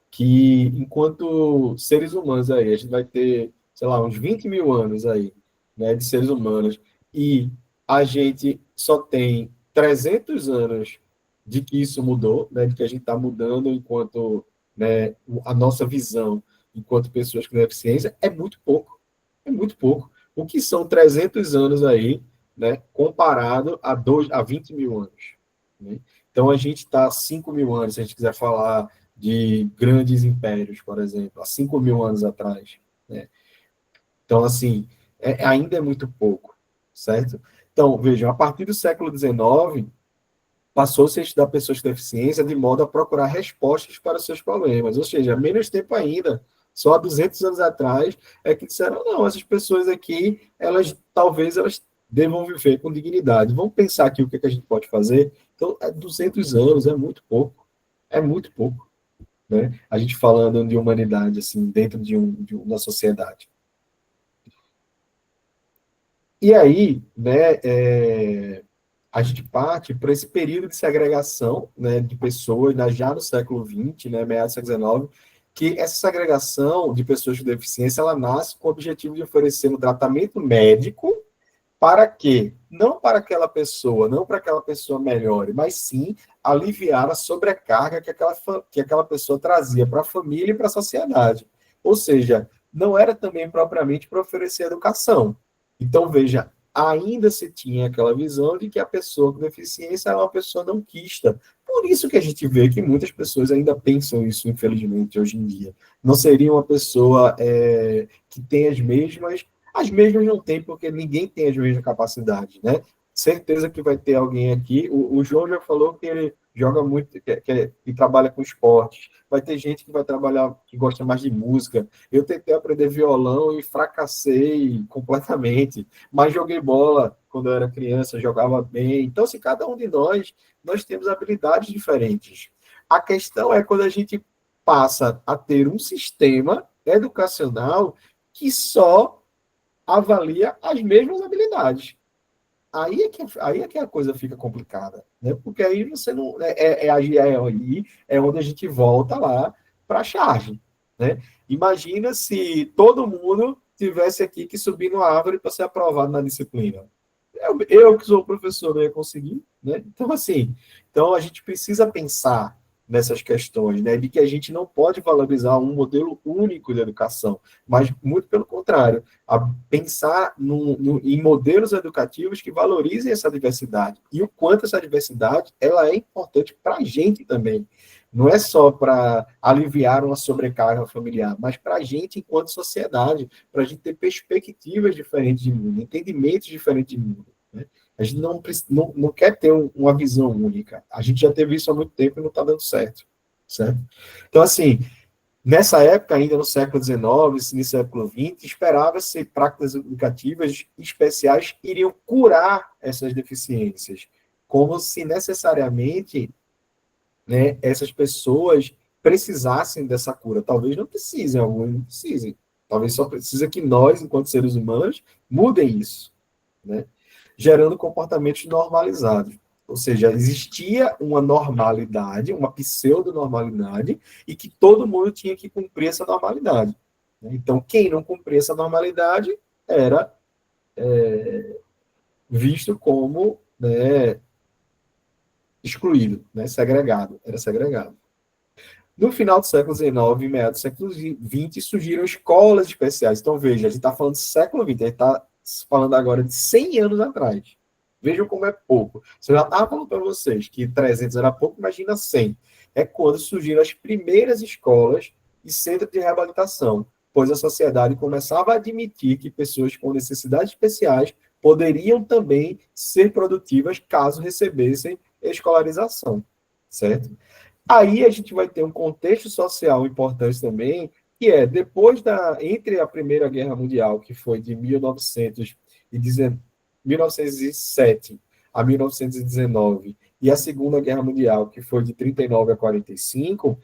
que enquanto seres humanos aí, a gente vai ter, sei lá, uns 20 mil anos aí, né, de seres humanos, e a gente só tem 300 anos de que isso mudou, né, de que a gente está mudando enquanto, né, a nossa visão enquanto pessoas com deficiência, é muito pouco. É muito pouco. O que são 300 anos aí, né, comparado a 20 mil anos, né? Então, a gente está há 5 mil anos, se a gente quiser falar de grandes impérios, por exemplo, há 5 mil anos atrás, né? Então, assim, ainda é muito pouco, certo? Então, vejam, a partir do século XIX, passou-se a estudar pessoas com deficiência de modo a procurar respostas para os seus problemas, ou seja, menos tempo ainda, só há 200 anos atrás, é que disseram, não, essas pessoas aqui, talvez elas devam viver com dignidade. Vamos pensar aqui o que a gente pode fazer? Então, 200 anos, é muito pouco, né? A gente falando de humanidade, assim, dentro de uma sociedade. E aí, né, a gente parte para esse período de segregação, né, de pessoas, já no século XX, né, meados do século XIX, que essa segregação de pessoas com deficiência, ela nasce com o objetivo de oferecer um tratamento médico para quê? Não para aquela pessoa, não para aquela pessoa melhore, mas sim aliviar a sobrecarga que aquela pessoa trazia para a família e para a sociedade. Ou seja, não era também propriamente para oferecer educação. Então, veja, ainda se tinha aquela visão de que a pessoa com deficiência era uma pessoa não quista. Por isso que a gente vê que muitas pessoas ainda pensam isso, infelizmente, hoje em dia. Não seria uma pessoa que tem as mesmas não tem, porque ninguém tem as mesmas capacidades, né? Certeza que vai ter alguém aqui, o João já falou que ele joga muito, que trabalha com esportes. Vai ter gente que vai trabalhar, que gosta mais de música. Eu tentei aprender violão e fracassei completamente, mas joguei bola quando eu era criança, jogava bem. Então, se cada um de nós temos habilidades diferentes. A questão é quando a gente passa a ter um sistema educacional que só avalia as mesmas habilidades. Aí é que a coisa fica complicada, né? Porque aí você não. Aí é onde a gente volta lá para a charge, né? Imagina se todo mundo tivesse aqui que subir numa árvore para ser aprovado na disciplina. Eu que sou professor não ia conseguir, né? Então, assim, a gente precisa pensar nessas questões, né? De que a gente não pode valorizar um modelo único de educação, mas muito pelo contrário, a pensar em modelos educativos que valorizem essa diversidade e o quanto essa diversidade ela é importante para a gente também. Não é só para aliviar uma sobrecarga familiar, mas para a gente enquanto sociedade, para a gente ter perspectivas diferentes de mundo, entendimentos diferentes de mundo, né? A gente não quer ter uma visão única. A gente já teve isso há muito tempo e não está dando certo, certo? Então, assim, nessa época, ainda no século XIX, no século XX, esperava-se práticas educativas especiais iriam curar essas deficiências, como se necessariamente, né, essas pessoas precisassem dessa cura. Talvez não precisem, alguns não precisem. Talvez só precisa que nós, enquanto seres humanos, mudem isso, né? Gerando comportamentos normalizados. Ou seja, existia uma normalidade, uma pseudo-normalidade, e que todo mundo tinha que cumprir essa normalidade. Então, quem não cumpria essa normalidade era visto como, né, excluído, né, segregado, era segregado. No final do século XIX e meados do século XX, surgiram escolas especiais. Então, veja, a gente está falando do século XX, a gente está falando agora de 100 anos atrás. Vejam como é pouco. Se eu já estava falando para vocês que 300 era pouco, imagina 100. É quando surgiram as primeiras escolas e centros de reabilitação, pois a sociedade começava a admitir que pessoas com necessidades especiais poderiam também ser produtivas caso recebessem escolarização, certo? Aí a gente vai ter um contexto social importante também, que é depois entre a Primeira Guerra Mundial, que foi de 1907 a 1919, e a Segunda Guerra Mundial, que foi de 39 a 45,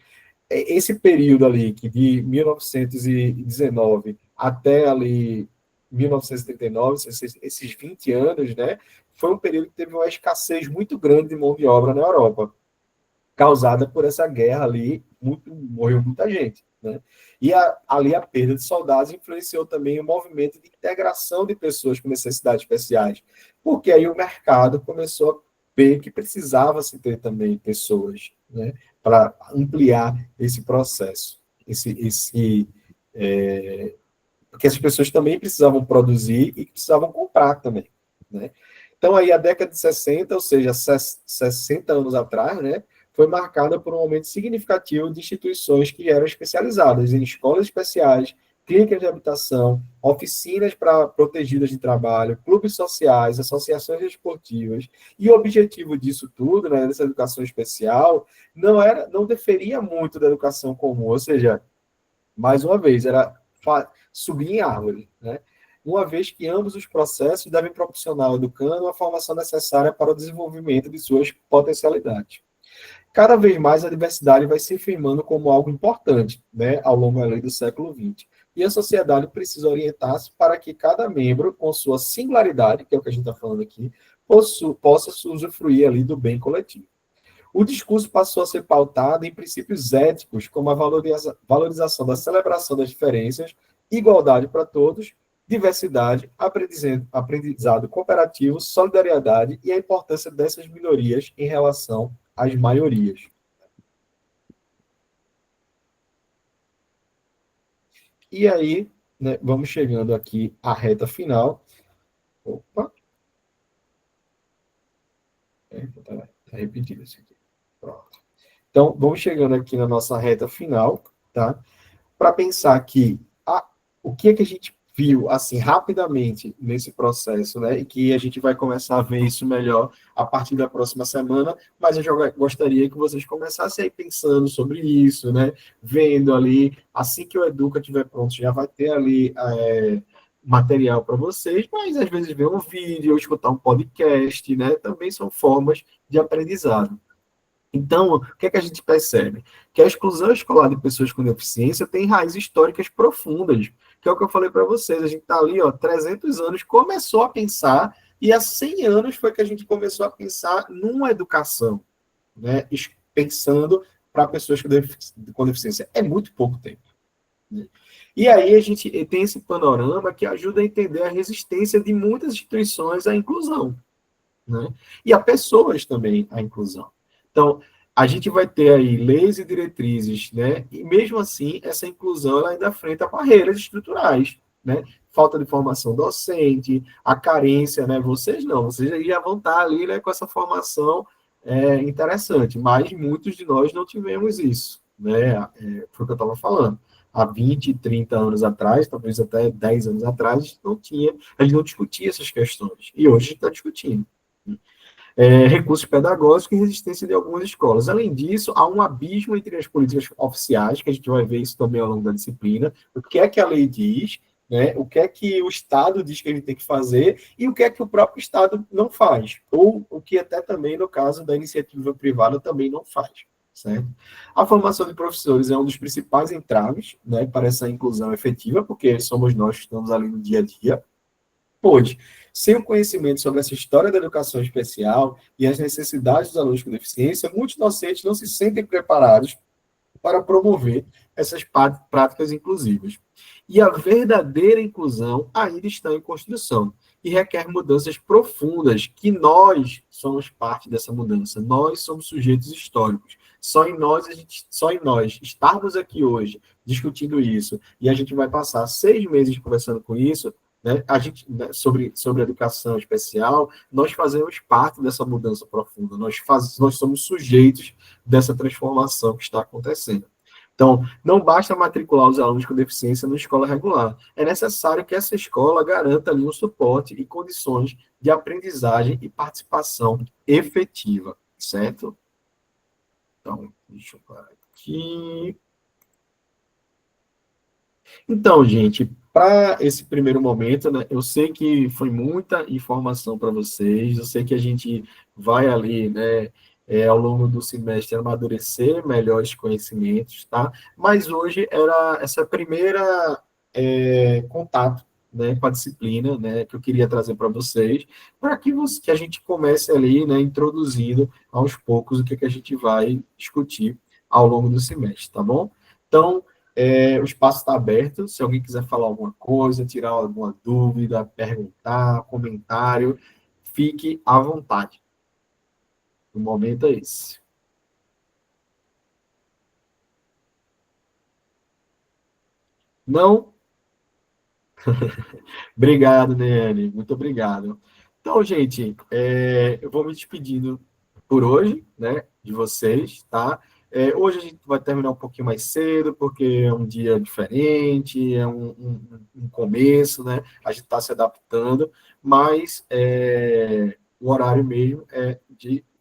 esse período ali, que de 1919 até ali 1939, esses 20 anos, né, foi um período que teve uma escassez muito grande de mão de obra na Europa, causada por essa guerra ali, morreu muita gente, né? E ali a perda de soldados influenciou também o movimento de integração de pessoas com necessidades especiais, porque aí o mercado começou a ver que precisava se ter também pessoas, né, para ampliar esse processo, porque as pessoas também precisavam produzir e precisavam comprar também, né? Então aí a década de 60, ou seja, 60 anos atrás, né, foi marcada por um aumento significativo de instituições que eram especializadas em escolas especiais, clínicas de habitação, oficinas para protegidas de trabalho, clubes sociais, associações esportivas. E o objetivo disso tudo, né, dessa educação especial, não diferia muito da educação comum, ou seja, mais uma vez, era subir em árvore, né? Uma vez que ambos os processos devem proporcionar ao educando a formação necessária para o desenvolvimento de suas potencialidades. Cada vez mais a diversidade vai se firmando como algo importante, né, ao longo do século XX. E a sociedade precisa orientar-se para que cada membro, com sua singularidade, que é o que a gente está falando aqui, possa usufruir ali do bem coletivo. O discurso passou a ser pautado em princípios éticos, como a valorização da celebração das diferenças, igualdade para todos, diversidade, aprendizado cooperativo, solidariedade e a importância dessas minorias em relação às maiorias. E aí, né, vamos chegando aqui à reta final. Opa! Tá repetido isso aqui. Pronto. Então, vamos chegando aqui na nossa reta final, tá? Para pensar que o que é que a gente viu, assim, rapidamente nesse processo, né? E que a gente vai começar a ver isso melhor a partir da próxima semana, mas eu já gostaria que vocês começassem aí pensando sobre isso, né? Vendo ali, assim que o Educa estiver pronto, já vai ter ali material para vocês, mas às vezes ver um vídeo, ou escutar um podcast, né? Também são formas de aprendizado. Então, o que é que a gente percebe? Que a exclusão escolar de pessoas com deficiência tem raízes históricas profundas, que é o que eu falei para vocês. A gente está ali, 300 anos, começou a pensar, e há 100 anos foi que a gente começou a pensar numa educação, né? Pensando para pessoas com deficiência. É muito pouco tempo. Né? E aí a gente tem esse panorama que ajuda a entender a resistência de muitas instituições à inclusão, né? E a pessoas também à inclusão. Então, a gente vai ter aí leis e diretrizes, né? E mesmo assim, essa inclusão ela ainda enfrenta barreiras estruturais, né? Falta de formação docente, a carência, né? Vocês não, vocês já vão estar ali, né, com essa formação interessante, mas muitos de nós não tivemos isso, né? Foi o que eu estava falando. Há 20, 30 anos atrás, talvez até 10 anos atrás, a gente não discutia essas questões. E hoje a gente está discutindo. Recursos pedagógicos e resistência de algumas escolas. Além disso, há um abismo entre as políticas oficiais, que a gente vai ver isso também ao longo da disciplina, o que é que a lei diz, né, o que é que o Estado diz que a gente tem que fazer e o que é que o próprio Estado não faz, ou o que até também, no caso da iniciativa privada, também não faz. Certo? A formação de professores é um dos principais entraves, né, para essa inclusão efetiva, porque somos nós que estamos ali no dia a dia. Pois, sem o conhecimento sobre essa história da educação especial e as necessidades dos alunos com deficiência, muitos docentes não se sentem preparados para promover essas práticas inclusivas. E a verdadeira inclusão ainda está em construção e requer mudanças profundas, que nós somos parte dessa mudança. Nós somos sujeitos históricos. Só em nós estarmos aqui hoje discutindo isso, e a gente vai passar 6 meses conversando com isso, né, sobre educação especial, nós fazemos parte dessa mudança profunda, nós somos sujeitos dessa transformação que está acontecendo. Então, não basta matricular os alunos com deficiência na escola regular, é necessário que essa escola garanta ali um suporte e condições de aprendizagem e participação efetiva, certo? Então, deixa eu parar aqui. Então, gente, para esse primeiro momento, né, eu sei que foi muita informação para vocês, eu sei que a gente vai ali, né, ao longo do semestre, amadurecer melhores conhecimentos, tá? Mas hoje era essa primeira contato, né, com a disciplina, né, que eu queria trazer para vocês, para que a gente comece ali, né, introduzindo aos poucos o que a gente vai discutir ao longo do semestre, tá bom? Então, o espaço está aberto, se alguém quiser falar alguma coisa, tirar alguma dúvida, perguntar, comentário, fique à vontade. O momento é esse. Não? Obrigado, Neane, muito obrigado. Então, gente, eu vou me despedindo por hoje, né, de vocês, tá? Hoje a gente vai terminar um pouquinho mais cedo, porque é um dia diferente, é um começo, né? A gente está se adaptando, mas o horário mesmo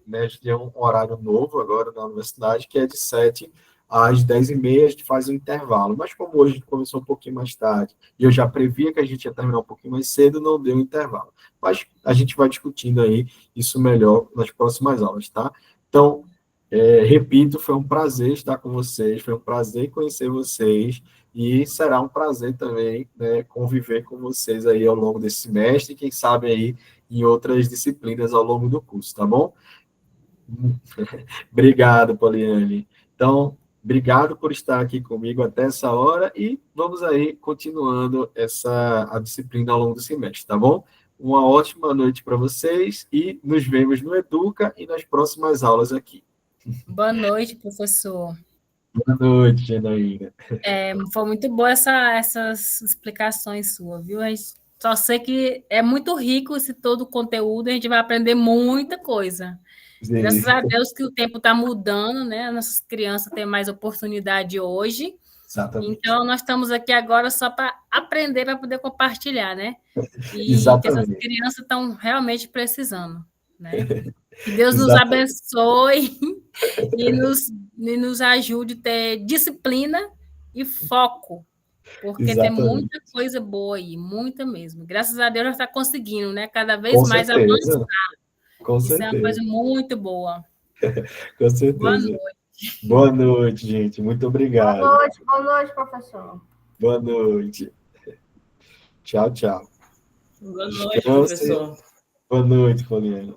né, a gente tem um horário novo agora na universidade, que é de 7 às 10h30, a gente faz um intervalo. Mas como hoje a gente começou um pouquinho mais tarde, e eu já previa que a gente ia terminar um pouquinho mais cedo, não deu intervalo. Mas a gente vai discutindo aí isso melhor nas próximas aulas, tá? Então, repito, foi um prazer estar com vocês, foi um prazer conhecer vocês, e será um prazer também, né, conviver com vocês aí ao longo desse semestre, e quem sabe aí em outras disciplinas ao longo do curso, tá bom? Obrigado, Poliane. Então, obrigado por estar aqui comigo até essa hora, e vamos aí continuando a disciplina ao longo do semestre, tá bom? Uma ótima noite para vocês, e nos vemos no Educa e nas próximas aulas aqui. Boa noite, professor. Boa noite, Janaína. Foi muito boa essas explicações suas, viu? A gente só sei que é muito rico esse todo o conteúdo, a gente vai aprender muita coisa. Sim. Graças a Deus que o tempo está mudando, né? Nossas crianças têm mais oportunidade hoje. Exatamente. Então, nós estamos aqui agora só para aprender, para poder compartilhar, né? E que essas Exatamente. crianças estão realmente precisando, né? Que Deus nos Exatamente. abençoe e nos ajude a ter disciplina e foco, porque tem Exatamente. muita coisa boa aí, muita mesmo. Graças a Deus, nós está conseguindo, né? Cada vez Com mais certeza. avançar. Com Isso é uma coisa certeza. muito boa. Com certeza. Boa noite. Boa noite, gente. Muito obrigado. Boa noite, professor. Boa noite. Tchau, tchau. Boa noite, Descanse. professor. Boa noite, Poliana.